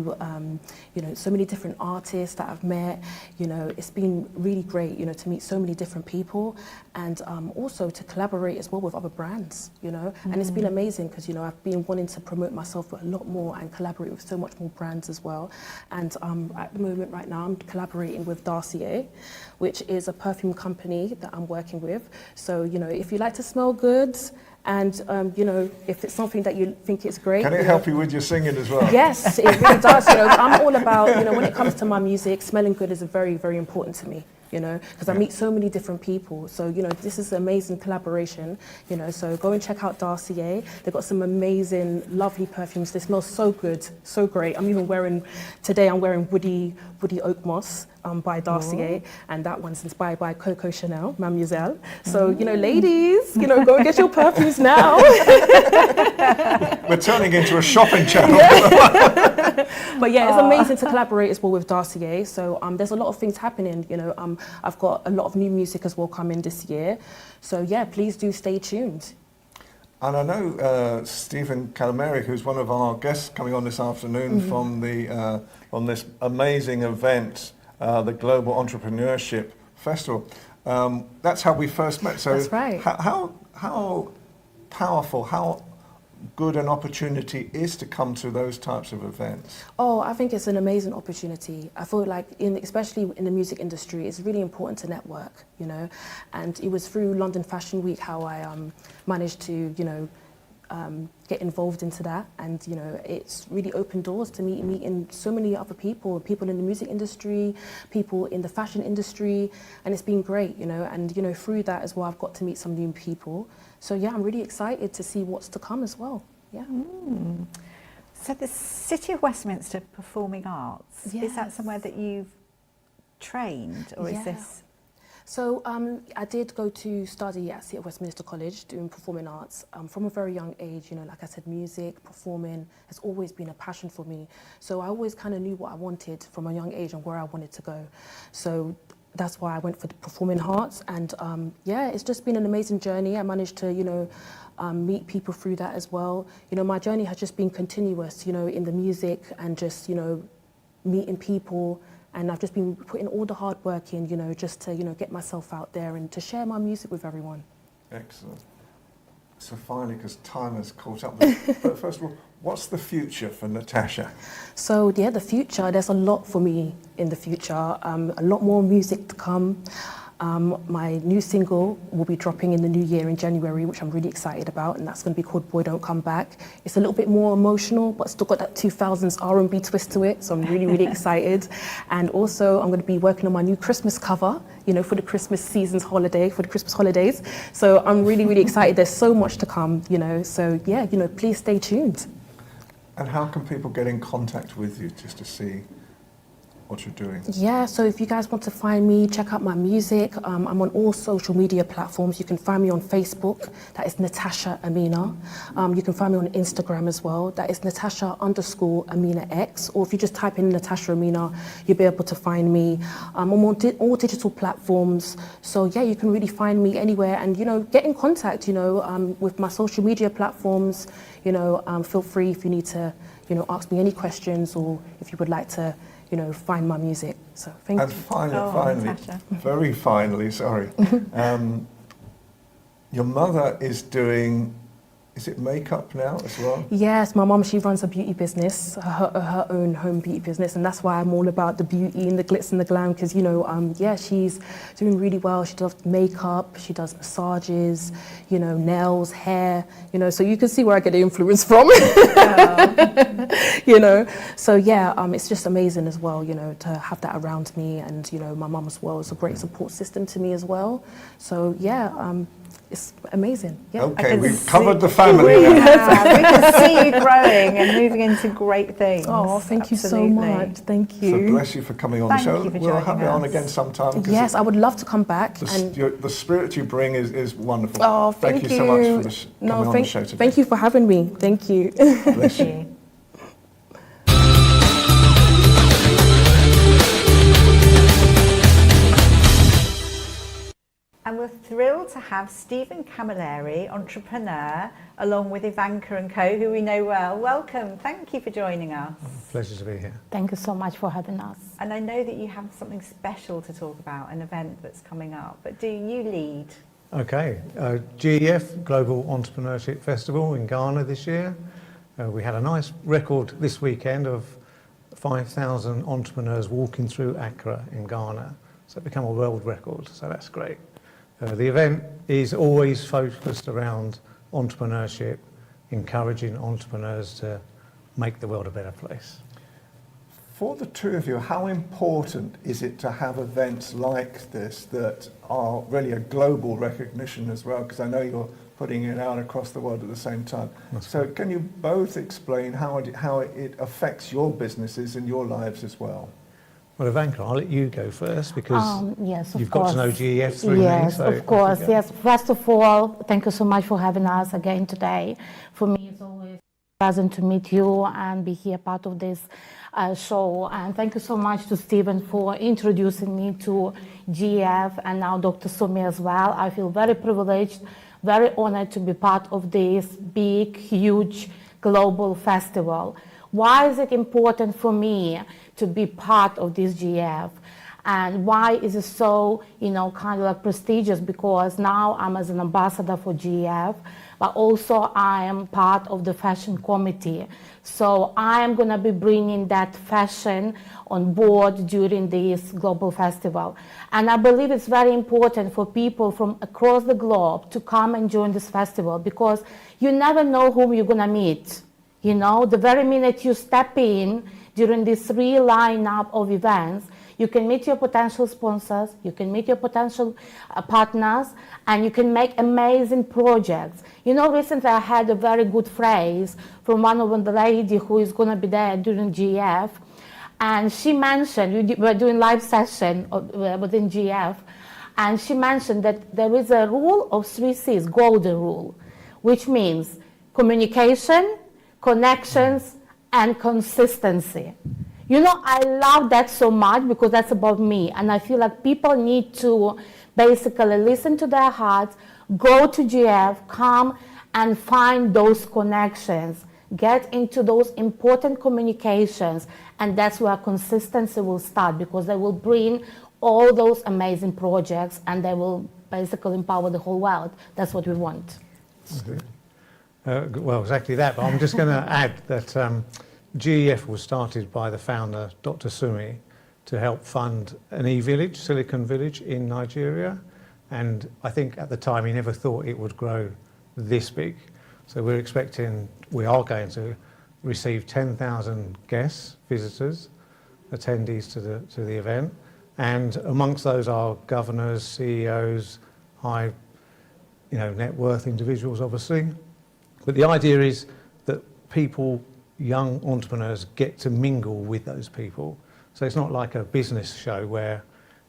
Speaker 8: you know, so many different artists that I've met. You know, it's been really great, you know, to meet so many different people, and also to collaborate as well with other brands, you know. And it's been amazing because, you know, I've been wanting to promote myself a lot more and collaborate with so much more brands as well. And at the moment right now, I'm collaborating with Darcier, which is a perfume company that I'm working with. So, you know, if you like to smell good, and you know, if it's something that you think is great.
Speaker 3: Can it help you with your singing as well?
Speaker 8: Yes, it really does. You know, I'm all about, you know, when it comes to my music, smelling good is very, very important to me. You know, because I meet so many different people. So, you know, this is an amazing collaboration, you know, so go and check out Darcier. They've got some amazing, lovely perfumes. They smell so good, so great. I'm even wearing, today I'm wearing Woody Oak Moss by Darcier, and that one's inspired by Coco Chanel, Mademoiselle. So, you know, ladies, you know, go and get your perfumes now.
Speaker 3: We're turning into a shopping channel.
Speaker 8: But yeah, it's amazing to collaborate as well with Darcier. So there's a lot of things happening, you know. I've got a lot of new music as well coming this year. So yeah, please do stay tuned.
Speaker 3: And I know Stephen Calamari, who's one of our guests coming on this afternoon from this amazing event, the Global Entrepreneurship Festival. That's how we first met. So
Speaker 8: that's right.
Speaker 3: How powerful, how good an opportunity is to come to those types of events?
Speaker 8: Oh, I think it's an amazing opportunity. I feel like, especially in the music industry, it's really important to network, you know. And it was through London Fashion Week how I managed to, you know, get involved into that. And, you know, it's really opened doors to meeting so many other people in the music industry, people in the fashion industry, and it's been great, you know. And, you know, through that as well, I've got to meet some new people. So yeah, I'm really excited to see what's to come as well. Yeah.
Speaker 4: So the City of Westminster Performing Arts, is that somewhere that you've trained, or is this?
Speaker 8: So I did go to study at City of Westminster College doing performing arts from a very young age. You know, like I said, music, performing has always been a passion for me. So I always kind of knew what I wanted from a young age and where I wanted to go. So that's why I went for the performing arts, and yeah, it's just been an amazing journey. I managed to, you know, meet people through that as well. You know, my journey has just been continuous, you know, in the music and just, you know, meeting people, and I've just been putting all the hard work in, you know, just to, you know, get myself out there and to share my music with everyone.
Speaker 3: Excellent. So finally, because time has caught up with you, but first of all, what's the future for Natasha?
Speaker 8: So yeah, the future, there's a lot for me in the future, a lot more music to come. My new single will be dropping in the new year in January, which I'm really excited about, and that's going to be called Boy Don't Come Back. It's a little bit more emotional, but still got that 2000s R&B twist to it, so I'm really, really excited. And also, I'm going to be working on my new Christmas cover, you know, for the Christmas season's holiday, for the Christmas holidays. So I'm really, really excited. There's so much to come, you know, so yeah, you know, please stay tuned.
Speaker 3: And how can people get in contact with you just to see what you're doing?
Speaker 8: Yeah, so if you guys want to find me, check out my music. I'm on all social media platforms. You can find me on Facebook, that is Natasha Amina. You can find me on Instagram as well, that is Natasha_Amina X. Or if you just type in Natasha Amina, you'll be able to find me. I'm on all digital platforms. So yeah, you can really find me anywhere, and, you know, get in contact, you know, with my social media platforms. You know, feel free if you need to, you know, ask me any questions, or if you would like to, you know, find my music. So thank you.
Speaker 3: And finally, very finally, sorry. Your mother is doing, is it makeup now as well?
Speaker 8: Yes, my mum, she runs a beauty business, her own home beauty business, and that's why I'm all about the beauty and the glitz and the glam, because, you know, yeah, she's doing really well. She does makeup, she does massages, you know, nails, hair, you know, so you can see where I get the influence from. You know, so yeah, it's just amazing as well, you know, to have that around me, and, you know, my mum as well is a great support system to me as well. So yeah, it's amazing. Yeah.
Speaker 3: Okay, we've covered the family.
Speaker 4: We can see you growing and moving into great things.
Speaker 8: Oh, thank you so
Speaker 4: Absolutely.
Speaker 8: much. Thank
Speaker 3: So
Speaker 8: you.
Speaker 3: bless you for coming on
Speaker 4: Thank
Speaker 3: the show.
Speaker 4: you for
Speaker 3: We'll have
Speaker 4: joining
Speaker 3: it on
Speaker 4: us.
Speaker 3: again sometime. 'cause
Speaker 8: Yes, I would love to come back.
Speaker 3: the spirit you bring is wonderful.
Speaker 8: Oh, thank
Speaker 3: you so much for coming on the show today.
Speaker 8: Thank you for having me. Thank you.
Speaker 3: Bless you.
Speaker 4: you. And we're thrilled to have Stephen Camilleri, entrepreneur, along with Ivanka and co, who we know well. Welcome. Thank you for joining us.
Speaker 9: Pleasure to be here.
Speaker 10: Thank you so much for having us.
Speaker 4: And I know that you have something special to talk about, an event that's coming up, but do you lead?
Speaker 9: Okay, GEF, Global Entrepreneurship Festival in Ghana this year. We had a nice record this weekend of 5,000 entrepreneurs walking through Accra in Ghana. So it became a world record, so that's great. The event is always focused around entrepreneurship, encouraging entrepreneurs to make the world a better place.
Speaker 3: For the two of you, how important is it to have events like this that are really a global recognition as well? Because I know you're putting it out across the world at the same time. So can you both explain how it affects your businesses and your lives as well?
Speaker 9: Well, Ivanka, I'll let you go first because
Speaker 10: yes, of
Speaker 9: you've
Speaker 10: course.
Speaker 9: got to know GEF through me.
Speaker 10: Yes,
Speaker 9: So
Speaker 10: of course.
Speaker 9: off you go.
Speaker 10: Yes, first of all, thank you so much for having us again today. For me, it's always pleasant to meet you and be here part of this show. And thank you so much to Stephen for introducing me to GEF and now Dr. Sumi as well. I feel very privileged, very honored to be part of this big, huge global festival. Why is it important for me to be part of this GEF? And why is it so, kind of like prestigious? Because now I'm as an ambassador for GEF, but also I am part of the fashion committee. So I am going to be bringing that fashion on board during this global festival. And I believe it's very important for people from across the globe to come and join this festival because you never know whom you're going to meet. The very minute you step in during this lineup of events, you can meet your potential sponsors, you can meet your potential partners, and you can make amazing projects. Recently I had a very good phrase from one of the lady who is going to be there during GEF, and she mentioned, we were doing live session within GEF, and she mentioned that there is a rule of 3 C's, golden rule, which means communication, connections, and consistency. I love that so much because that's about me. And I feel like people need to basically listen to their hearts, go to GEF, come and find those connections, get into those important communications. And that's where consistency will start because they will bring all those amazing projects and they will basically empower the whole world. That's what we want.
Speaker 9: Well, exactly that. But I'm just going to add that GEF was started by the founder, Dr. Sumi, to help fund an e-village, Silicon Village in Nigeria. And I think at the time he never thought it would grow this big. So we are going to receive 10,000 guests, visitors, attendees to the event. And amongst those are governors, CEOs, high net worth individuals, obviously. But the idea is that people, young entrepreneurs, get to mingle with those people. So it's not like a business show where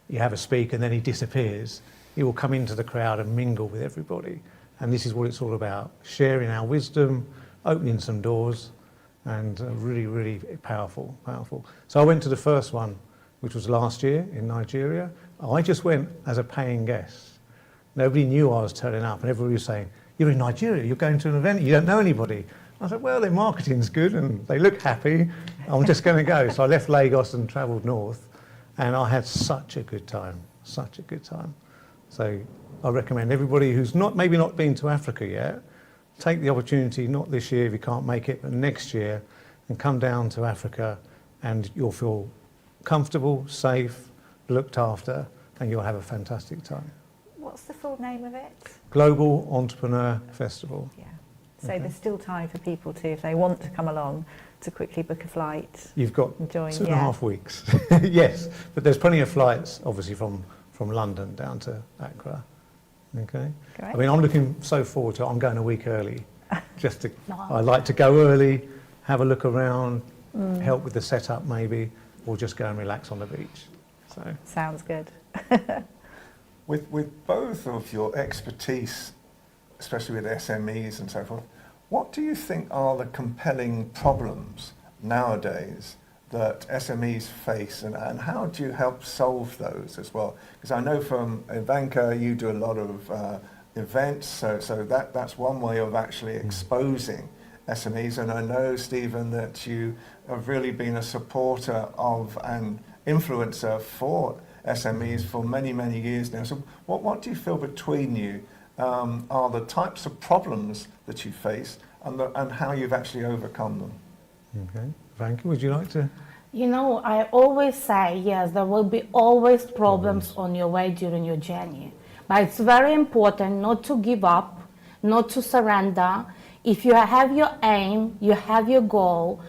Speaker 9: you have a speaker and then he disappears. He will come into the crowd and mingle with everybody. And this is what it's all about, sharing our wisdom, opening some doors, and really, really powerful. So I went to the first one, which was last year in Nigeria. I just went as a paying guest. Nobody knew I was turning up and everybody was saying, "You're in Nigeria, you're going to an event, you don't know anybody." I said, well, their marketing's good and they look happy. I'm just going to go. So I left Lagos and travelled north and I had such a good time. So I recommend everybody who's maybe not been to Africa yet, take the opportunity, not this year if you can't make it, but next year, and come down to Africa and you'll feel comfortable, safe, looked after, and you'll have a fantastic time.
Speaker 4: What's the full name of it?
Speaker 9: Global Entrepreneur Festival.
Speaker 4: Yeah. So there's still time for people to, if they want to come along, to quickly book a flight.
Speaker 9: You've got
Speaker 4: and join,
Speaker 9: 2.5 weeks. Yes, but there's plenty of flights, obviously, from London down to Accra. Okay.
Speaker 4: Great.
Speaker 9: I mean, I'm looking so forward to it. I'm going a week early. Just to,
Speaker 10: Wow.
Speaker 9: I like to go early, have a look around, help with the setup maybe, or just go and relax on the beach. So
Speaker 4: Sounds good.
Speaker 3: With both of your expertise, especially with SMEs and so forth, what do you think are the compelling problems nowadays that SMEs face, and how do you help solve those as well? Because I know from Ivanka you do a lot of events, so that's one way of actually exposing SMEs, and I know, Stephen, that you have really been a supporter of and influencer for SMEs for many, many years now. So what do you feel between you are the types of problems that you face and how you've actually overcome them?
Speaker 9: okay, Ivanka, would you like to?
Speaker 10: You know, I always say, yes, there will be always problems on your way during your journey. But it's very important not to give up, not to surrender. If you have your aim, you have your goal,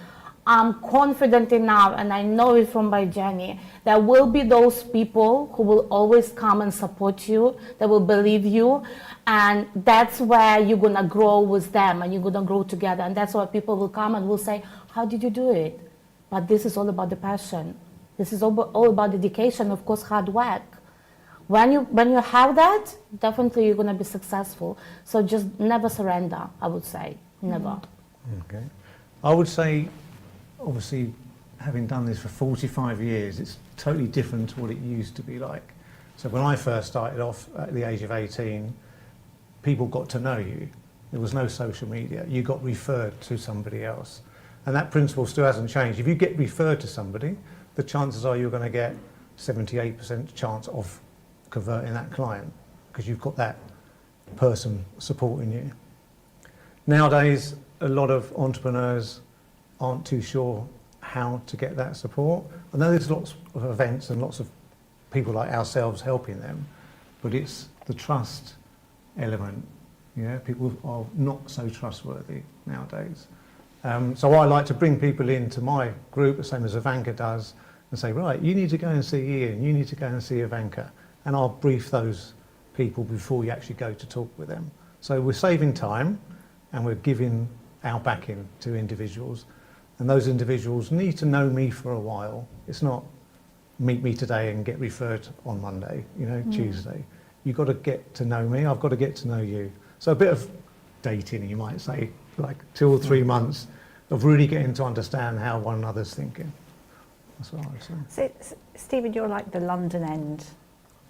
Speaker 10: I'm confident enough, and I know it from my journey, there will be those people who will always come and support you, that will believe you, and that's where you're going to grow with them, and you're going to grow together, and that's why people will come and will say, how did you do it? But this is all about the passion. This is all about dedication, of course, hard work. When you have that, definitely you're going to be successful. So just never surrender, I would say, never.
Speaker 9: Okay. I would say, obviously, having done this for 45 years, it's totally different to what it used to be like. So when I first started off at the age of 18, people got to know you. There was no social media. You got referred to somebody else. And that principle still hasn't changed. If you get referred to somebody, the chances are you're going to get 78% chance of converting that client because you've got that person supporting you. Nowadays, a lot of entrepreneurs aren't too sure how to get that support. I know there's lots of events and lots of people like ourselves helping them, but it's the trust element. Yeah, people are not so trustworthy nowadays. So I like to bring people into my group, the same as Ivanka does, and say, right, you need to go and see Ian, you need to go and see Ivanka, and I'll brief those people before you actually go to talk with them. So we're saving time, and we're giving our backing to individuals, and those individuals need to know me for a while. It's not meet me today and get referred on Monday, Tuesday. You've got to get to know me, I've got to get to know you. So a bit of dating, you might say, like 2 or 3 months of really getting to understand how one another's thinking. That's what I would say.
Speaker 4: So, Stephen, you're like the London end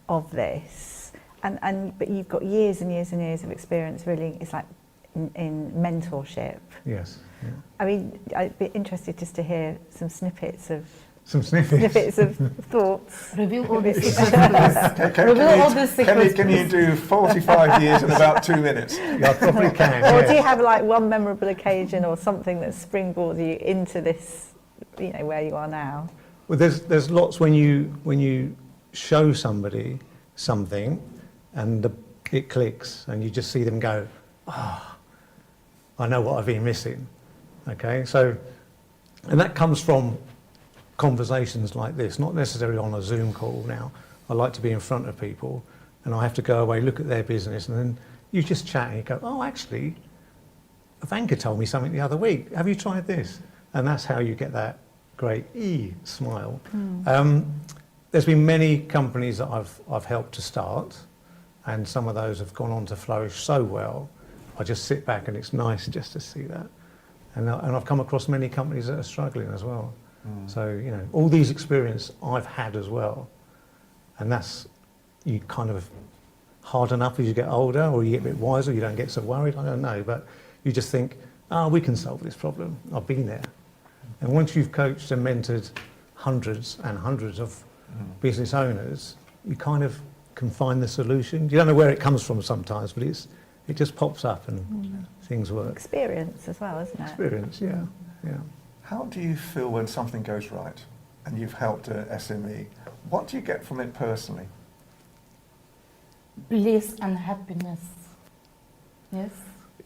Speaker 4: of this, but you've got years and years and years of experience. Really, it's like in mentorship.
Speaker 9: Yes. Yeah.
Speaker 4: I mean, I'd be interested just to hear some snippets of
Speaker 9: snippets
Speaker 4: of thoughts.
Speaker 10: Reveal all the secrets. Reveal all the secrets.
Speaker 3: Can you do 45 years in about 2 minutes?
Speaker 9: Yeah, I probably can.
Speaker 4: Or
Speaker 9: Yeah.
Speaker 4: do you have like one memorable occasion or something that springboards you into this, where you are now?
Speaker 9: Well, there's lots when you show somebody something, and it clicks, and you just see them go, I know what I've been missing. Okay, so, and that comes from conversations like this, not necessarily on a Zoom call now. I like to be in front of people, and I have to go away, look at their business, and then you just chat and you go, oh, actually, Ivanka told me something the other week. Have you tried this? And that's how you get that great smile. There's been many companies that I've helped to start, and some of those have gone on to flourish so well. I just sit back and it's nice just to see that. And I've come across many companies that are struggling as well. So, all these experience I've had as well. And that's, you kind of harden up as you get older, or you get a bit wiser, you don't get so worried, I don't know, but you just think, we can solve this problem. I've been there. And once you've coached and mentored hundreds and hundreds of business owners, you kind of can find the solution. You don't know where it comes from sometimes, but it just pops up and things work.
Speaker 4: Experience as well, isn't it?
Speaker 9: Experience, yeah.
Speaker 3: How do you feel when something goes right and you've helped a SME? What do you get from it personally?
Speaker 10: Bliss and happiness. Yes.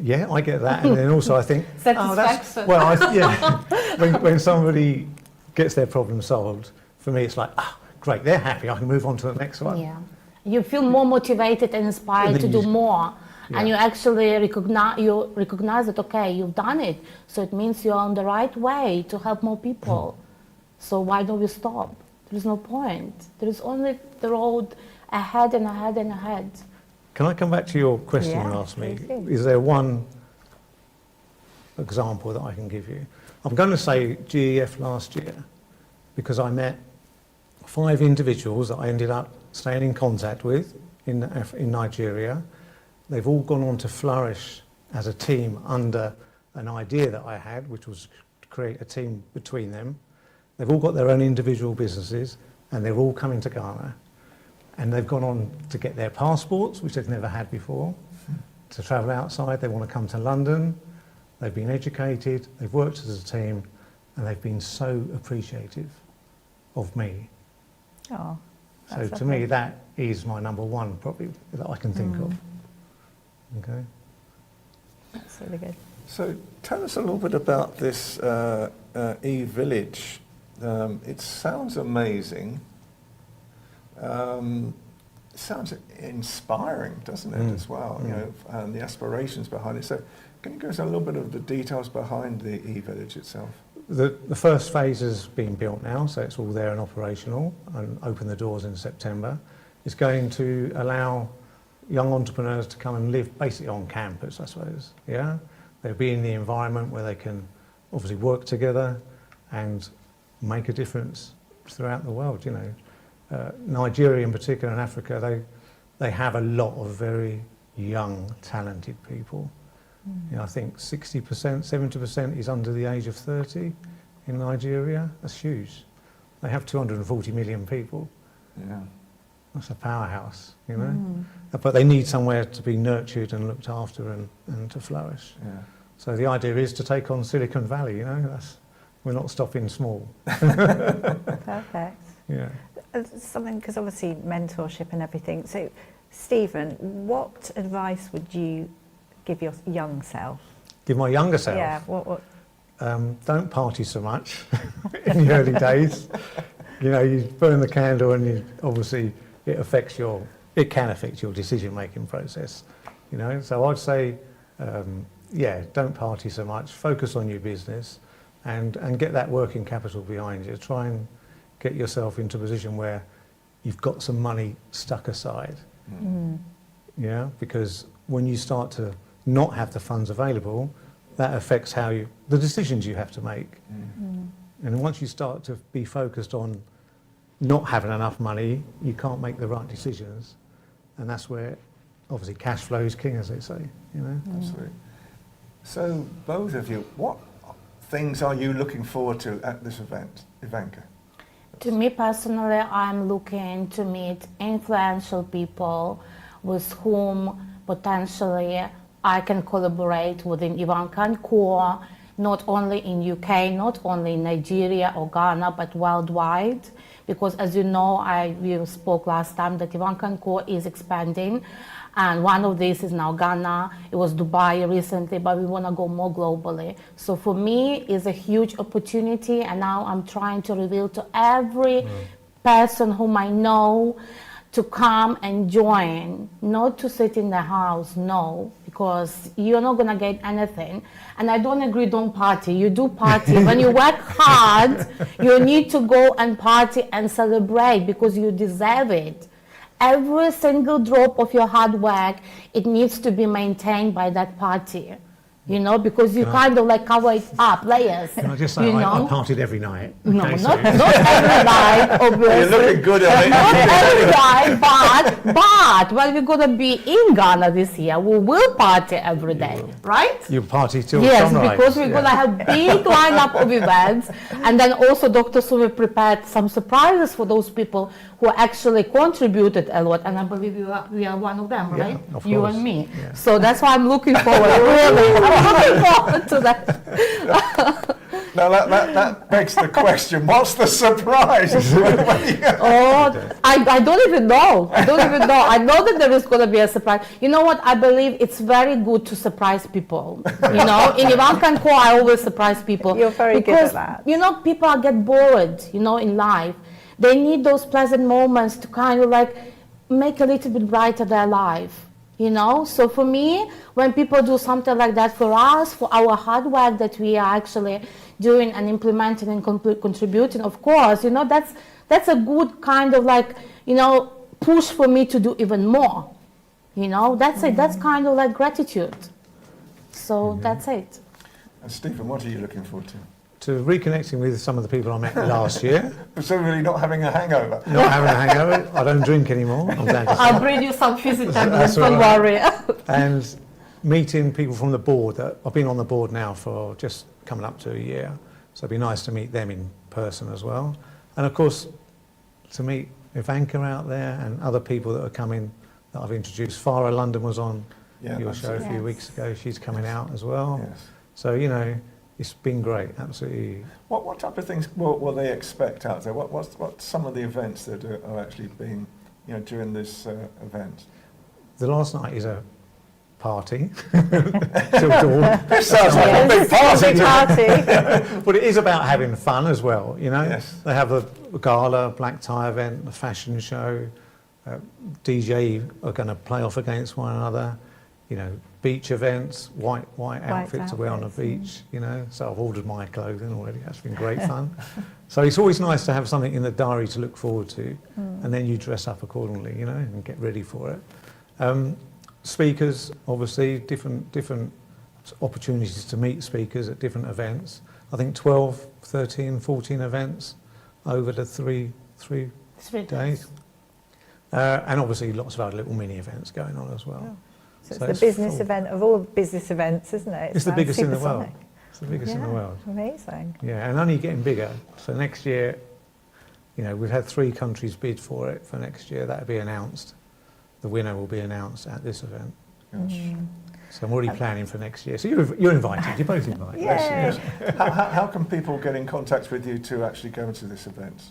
Speaker 9: Yeah, I get that, and then also I think,
Speaker 10: satisfaction.
Speaker 9: When somebody gets their problem solved, for me it's like, great, they're happy, I can move on to the next one.
Speaker 10: Yeah. You feel more motivated and inspired to do more.
Speaker 9: Yeah.
Speaker 10: And you actually recognize that, okay, you've done it. So it means you're on the right way to help more people. So why don't we stop? There's no point. There is only the road ahead and ahead and ahead.
Speaker 9: Can I come back to your question you asked me? Is there one example that I can give you? I'm going to say GEF last year because I met 5 individuals that I ended up staying in contact with in Nigeria. They've all gone on to flourish as a team under an idea that I had, which was to create a team between them. They've all got their own individual businesses and they're all coming to Ghana. And they've gone on to get their passports, which they've never had before, to travel outside. They want to come to London. They've been educated, they've worked as a team, and they've been so appreciative of me.
Speaker 4: Oh,
Speaker 9: so to me, that is my number one, probably, that I can think of. Okay.
Speaker 4: That's really good.
Speaker 3: So tell us a little bit about this e-village. It sounds amazing. It sounds inspiring, doesn't it, as well? You know, and the aspirations behind it. So can you give us a little bit of the details behind the e-village itself?
Speaker 9: The first phase has been built now, so it's all there and operational, and open the doors in September. It's going to allow young entrepreneurs to come and live basically on campus, I suppose. Yeah, they'll be in the environment where they can obviously work together and make a difference throughout the world. You know, Nigeria in particular and Africa, they have a lot of very young, talented people. You know, I think 60%, 70% is under the age of 30 in Nigeria. That's huge. They have 240 million people.
Speaker 3: Yeah.
Speaker 9: That's a powerhouse, you know. But they need somewhere to be nurtured and looked after and to flourish.
Speaker 3: Yeah.
Speaker 9: So the idea is to take on Silicon Valley, you know. We're not stopping small.
Speaker 4: Perfect.
Speaker 9: Yeah.
Speaker 4: Something, because obviously mentorship and everything. So, Stephen, what advice would you give your young self?
Speaker 9: Give my younger self?
Speaker 4: Yeah, what?
Speaker 9: Don't party so much in the early days. You know, you burn the candle and obviously it can affect your decision-making process. You know, so I'd say, don't party so much, focus on your business and get that working capital behind you. Try and get yourself into a position where you've got some money stuck aside. Yeah, because when you start to not have the funds available, that affects the decisions you have to make. And once you start to be focused on not having enough money, you can't make the right decisions. And that's where, obviously, cash flow is king, as they say, you know.
Speaker 3: Absolutely. So, both of you, what things are you looking forward to at this event, Ivanka?
Speaker 10: To me personally, I'm looking to meet influential people with whom potentially I can collaborate within Ivanka & Co, not only in UK, not only in Nigeria or Ghana, but worldwide. Because as you know, we spoke last time that Ivanka & Co is expanding. And one of these is now Ghana. It was Dubai recently, but we want to go more globally. So for me, it's a huge opportunity. And now I'm trying to reveal to every person whom I know to come and join, not to sit in the house, no, because you're not going to get anything. And I don't agree, don't party. You do party. When you work hard, you need to go and party and celebrate because you deserve it. Every single drop of your hard work, it needs to be maintained by that party. You know, because you kind of like cover it up, layers.
Speaker 9: Can I just say, I partied every night.
Speaker 10: No,
Speaker 9: okay,
Speaker 10: not every night, obviously.
Speaker 3: You're looking good on it.
Speaker 10: Not every night, but when we're going to be in Ghana this year, we will party every day, right?
Speaker 9: You party till
Speaker 10: yes,
Speaker 9: sunrise.
Speaker 10: Because we're going to have big lineup of events. And then also Dr. Sumi prepared some surprises for those people who actually contributed a lot. And I believe we are one of them, right?
Speaker 9: Of
Speaker 10: you
Speaker 9: course.
Speaker 10: and me.
Speaker 9: Yeah.
Speaker 10: So that's why I'm looking forward, really. I'm looking forward to that.
Speaker 3: Now that begs the question, what's the surprise?
Speaker 10: I don't even know. I know that there is going to be a surprise. You know what? I believe it's very good to surprise people. You know, in Ivanka & Co, I always surprise people.
Speaker 4: You're very good at that.
Speaker 10: You know, people get bored, you know, in life. They need those pleasant moments to kind of like make a little bit brighter their life, you know. So for me, when people do something like that for us, for our hard work that we are actually doing and implementing and contributing, of course, you know, that's a good kind of like, you know, push for me to do even more, you know. That's it. That's kind of like gratitude. So that's it.
Speaker 3: And Stephen, what are you looking forward
Speaker 9: To reconnecting with some of the people I met last year.
Speaker 3: Presumably not having a hangover.
Speaker 9: Not having a hangover. I don't drink anymore. I'm glad to say.
Speaker 10: I'll bring you some fizzy tablets,
Speaker 9: That's
Speaker 10: don't
Speaker 9: all right.
Speaker 10: worry.
Speaker 9: And meeting people from the board. That I've been on the board now for just coming up to a year. So it'd be nice to meet them in person as well. And of course, to meet Ivanka out there and other people that are coming that I've introduced. Farah London was on your show a few weeks ago. She's coming out as well.
Speaker 3: Yes.
Speaker 9: So, you know, it's been great, absolutely.
Speaker 3: What type of things will they expect out there? What's some of the events that are actually being, you know, during this event?
Speaker 9: The last night is a party till dawn.
Speaker 3: This sounds like a big party.
Speaker 9: But it is about having fun as well, you know.
Speaker 3: Yes.
Speaker 9: They have a gala, black tie event, a fashion show. DJ are going to play off against one another. You know, beach events, white outfit to wear on the beach, you know. So I've ordered my clothing already. That's been great fun. So it's always nice to have something in the diary to look forward to, and then you dress up accordingly, you know, and get ready for it. Speakers, obviously, different opportunities to meet speakers at different events. I think 12, 13, 14 events over the three days. And obviously lots of other little mini events going on as well.
Speaker 4: Oh. So it's the business event of all business events, isn't it?
Speaker 9: It's the biggest in the world. It's the biggest in the world.
Speaker 4: Amazing.
Speaker 9: Yeah, and only getting bigger. So next year, you know, we've had 3 countries bid for it for next year. That'll be announced. The winner will be announced at this event. So I'm already planning for next year. So you're invited. You're both invited.
Speaker 3: Yes. How can people get in contact with you to actually go to this event?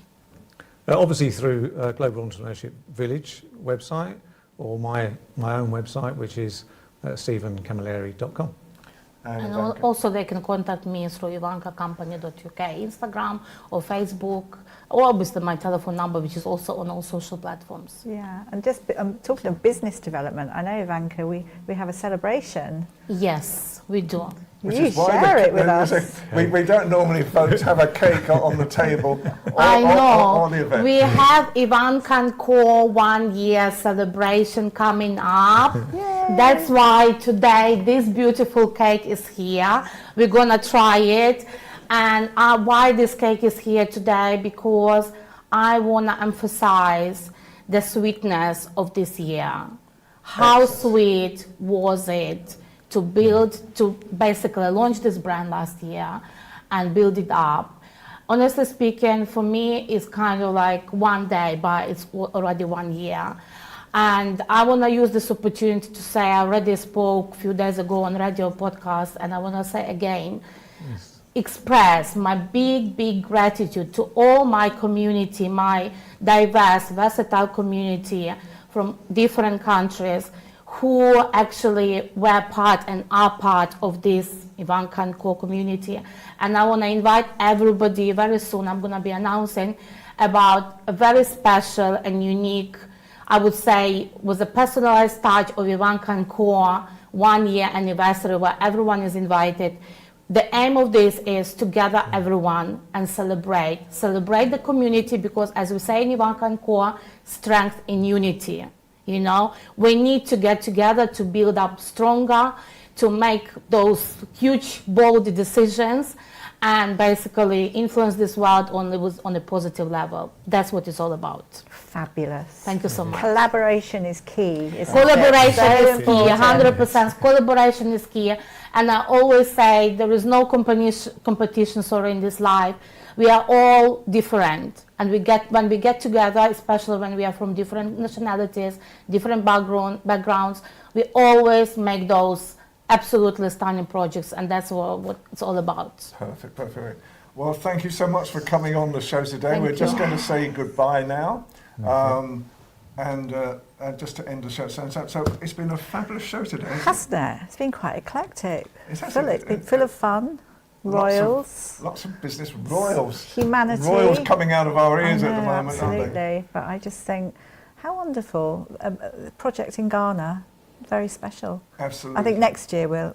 Speaker 9: Obviously through Global Entrepreneurship Village website or my own website, which is stephencamilleri.com.
Speaker 10: And also they can contact me through ivankacompany.uk, Instagram or Facebook, or obviously my telephone number, which is also on all social platforms.
Speaker 4: Yeah, and just talking of business development, I know, Ivanka, we have a celebration.
Speaker 10: Yes, we do.
Speaker 4: You share it with us.
Speaker 3: We don't normally, folks, have a cake on the table
Speaker 10: I know.
Speaker 3: or the event.
Speaker 10: We have Ivanka & Co. 1 year celebration coming up. That's why today this beautiful cake is here. We're gonna try it. And why this cake is here today? Because I wanna emphasize the sweetness of this year. How sweet was it to basically launch this brand last year and build it up. Honestly speaking, for me, it's kind of like one day, but it's already 1 year. And I want to use this opportunity to say, I already spoke a few days ago on radio podcast, and I want to say again, express my big gratitude to all my community, my diverse, versatile community from different countries, who actually were part and are part of this Ivanka & Co community. And I want to invite everybody very soon. I'm going to be announcing about a very special and unique, I would say, was a personalized touch of Ivanka & Co 1 year anniversary where everyone is invited. The aim of this is to gather everyone and celebrate the community, because as we say in Ivanka & Co, strength in unity. You know, we need to get together to build up stronger, to make those huge, bold decisions, and basically influence this world on a positive level. That's what it's all about.
Speaker 4: Fabulous.
Speaker 10: Thank you so much.
Speaker 4: Collaboration is key.
Speaker 10: Collaboration is key, 100%. Collaboration is key. And I always say there is no competition in this life. We are all different. And when we get together, especially when we are from different nationalities, different backgrounds, we always make those absolutely stunning projects, and that's what it's all about.
Speaker 3: Perfect. Well, thank you so much for coming on the show today. We're just going to say goodbye now. And just to end the show, so it's been a fabulous show today.
Speaker 4: Hasn't it? It's been quite eclectic.
Speaker 3: It's
Speaker 4: been full of fun. Royals.
Speaker 3: Lots of business. Royals.
Speaker 4: Humanity.
Speaker 3: Royals coming out of our ears at the moment,
Speaker 4: absolutely.
Speaker 3: aren't they?
Speaker 4: But I just think How wonderful. Project in Ghana, very special.
Speaker 3: Absolutely.
Speaker 4: I think next year we'll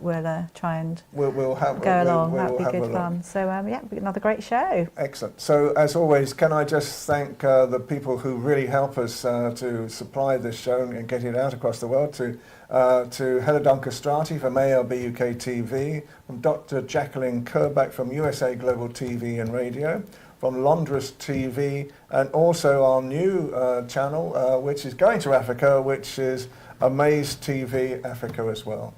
Speaker 4: try and
Speaker 3: We'll
Speaker 4: go along.
Speaker 3: we'll
Speaker 4: That'd be
Speaker 3: have a
Speaker 4: good
Speaker 3: look.
Speaker 4: fun. So yeah, another great show.
Speaker 3: Excellent. So, as always, can I just thank the people who really help us to supply this show and get it out across the world, to Helena from ALB UK TV, from Dr. Jacalyn from USA Global TV and Radio, from Londres TV, and also our new channel, which is going to Africa, which is Amaze TV Africa as well.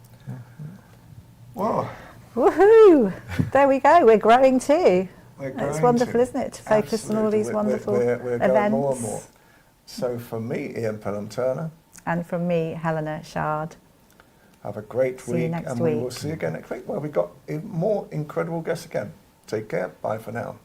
Speaker 3: Wow.
Speaker 4: Woohoo! There we go. We're growing too.
Speaker 3: We're
Speaker 4: It's
Speaker 3: growing
Speaker 4: wonderful,
Speaker 3: too.
Speaker 4: isn't it, to focus on all these wonderful
Speaker 3: we're
Speaker 4: events.
Speaker 3: going more and more. So from me, Ian Pelham Turner,
Speaker 4: And from me, Helena Chard.
Speaker 3: have a great
Speaker 4: See you
Speaker 3: week,
Speaker 4: next
Speaker 3: and we will
Speaker 4: week.
Speaker 3: see you again next week. Well, we've got more incredible guests again. Take care. Bye for now.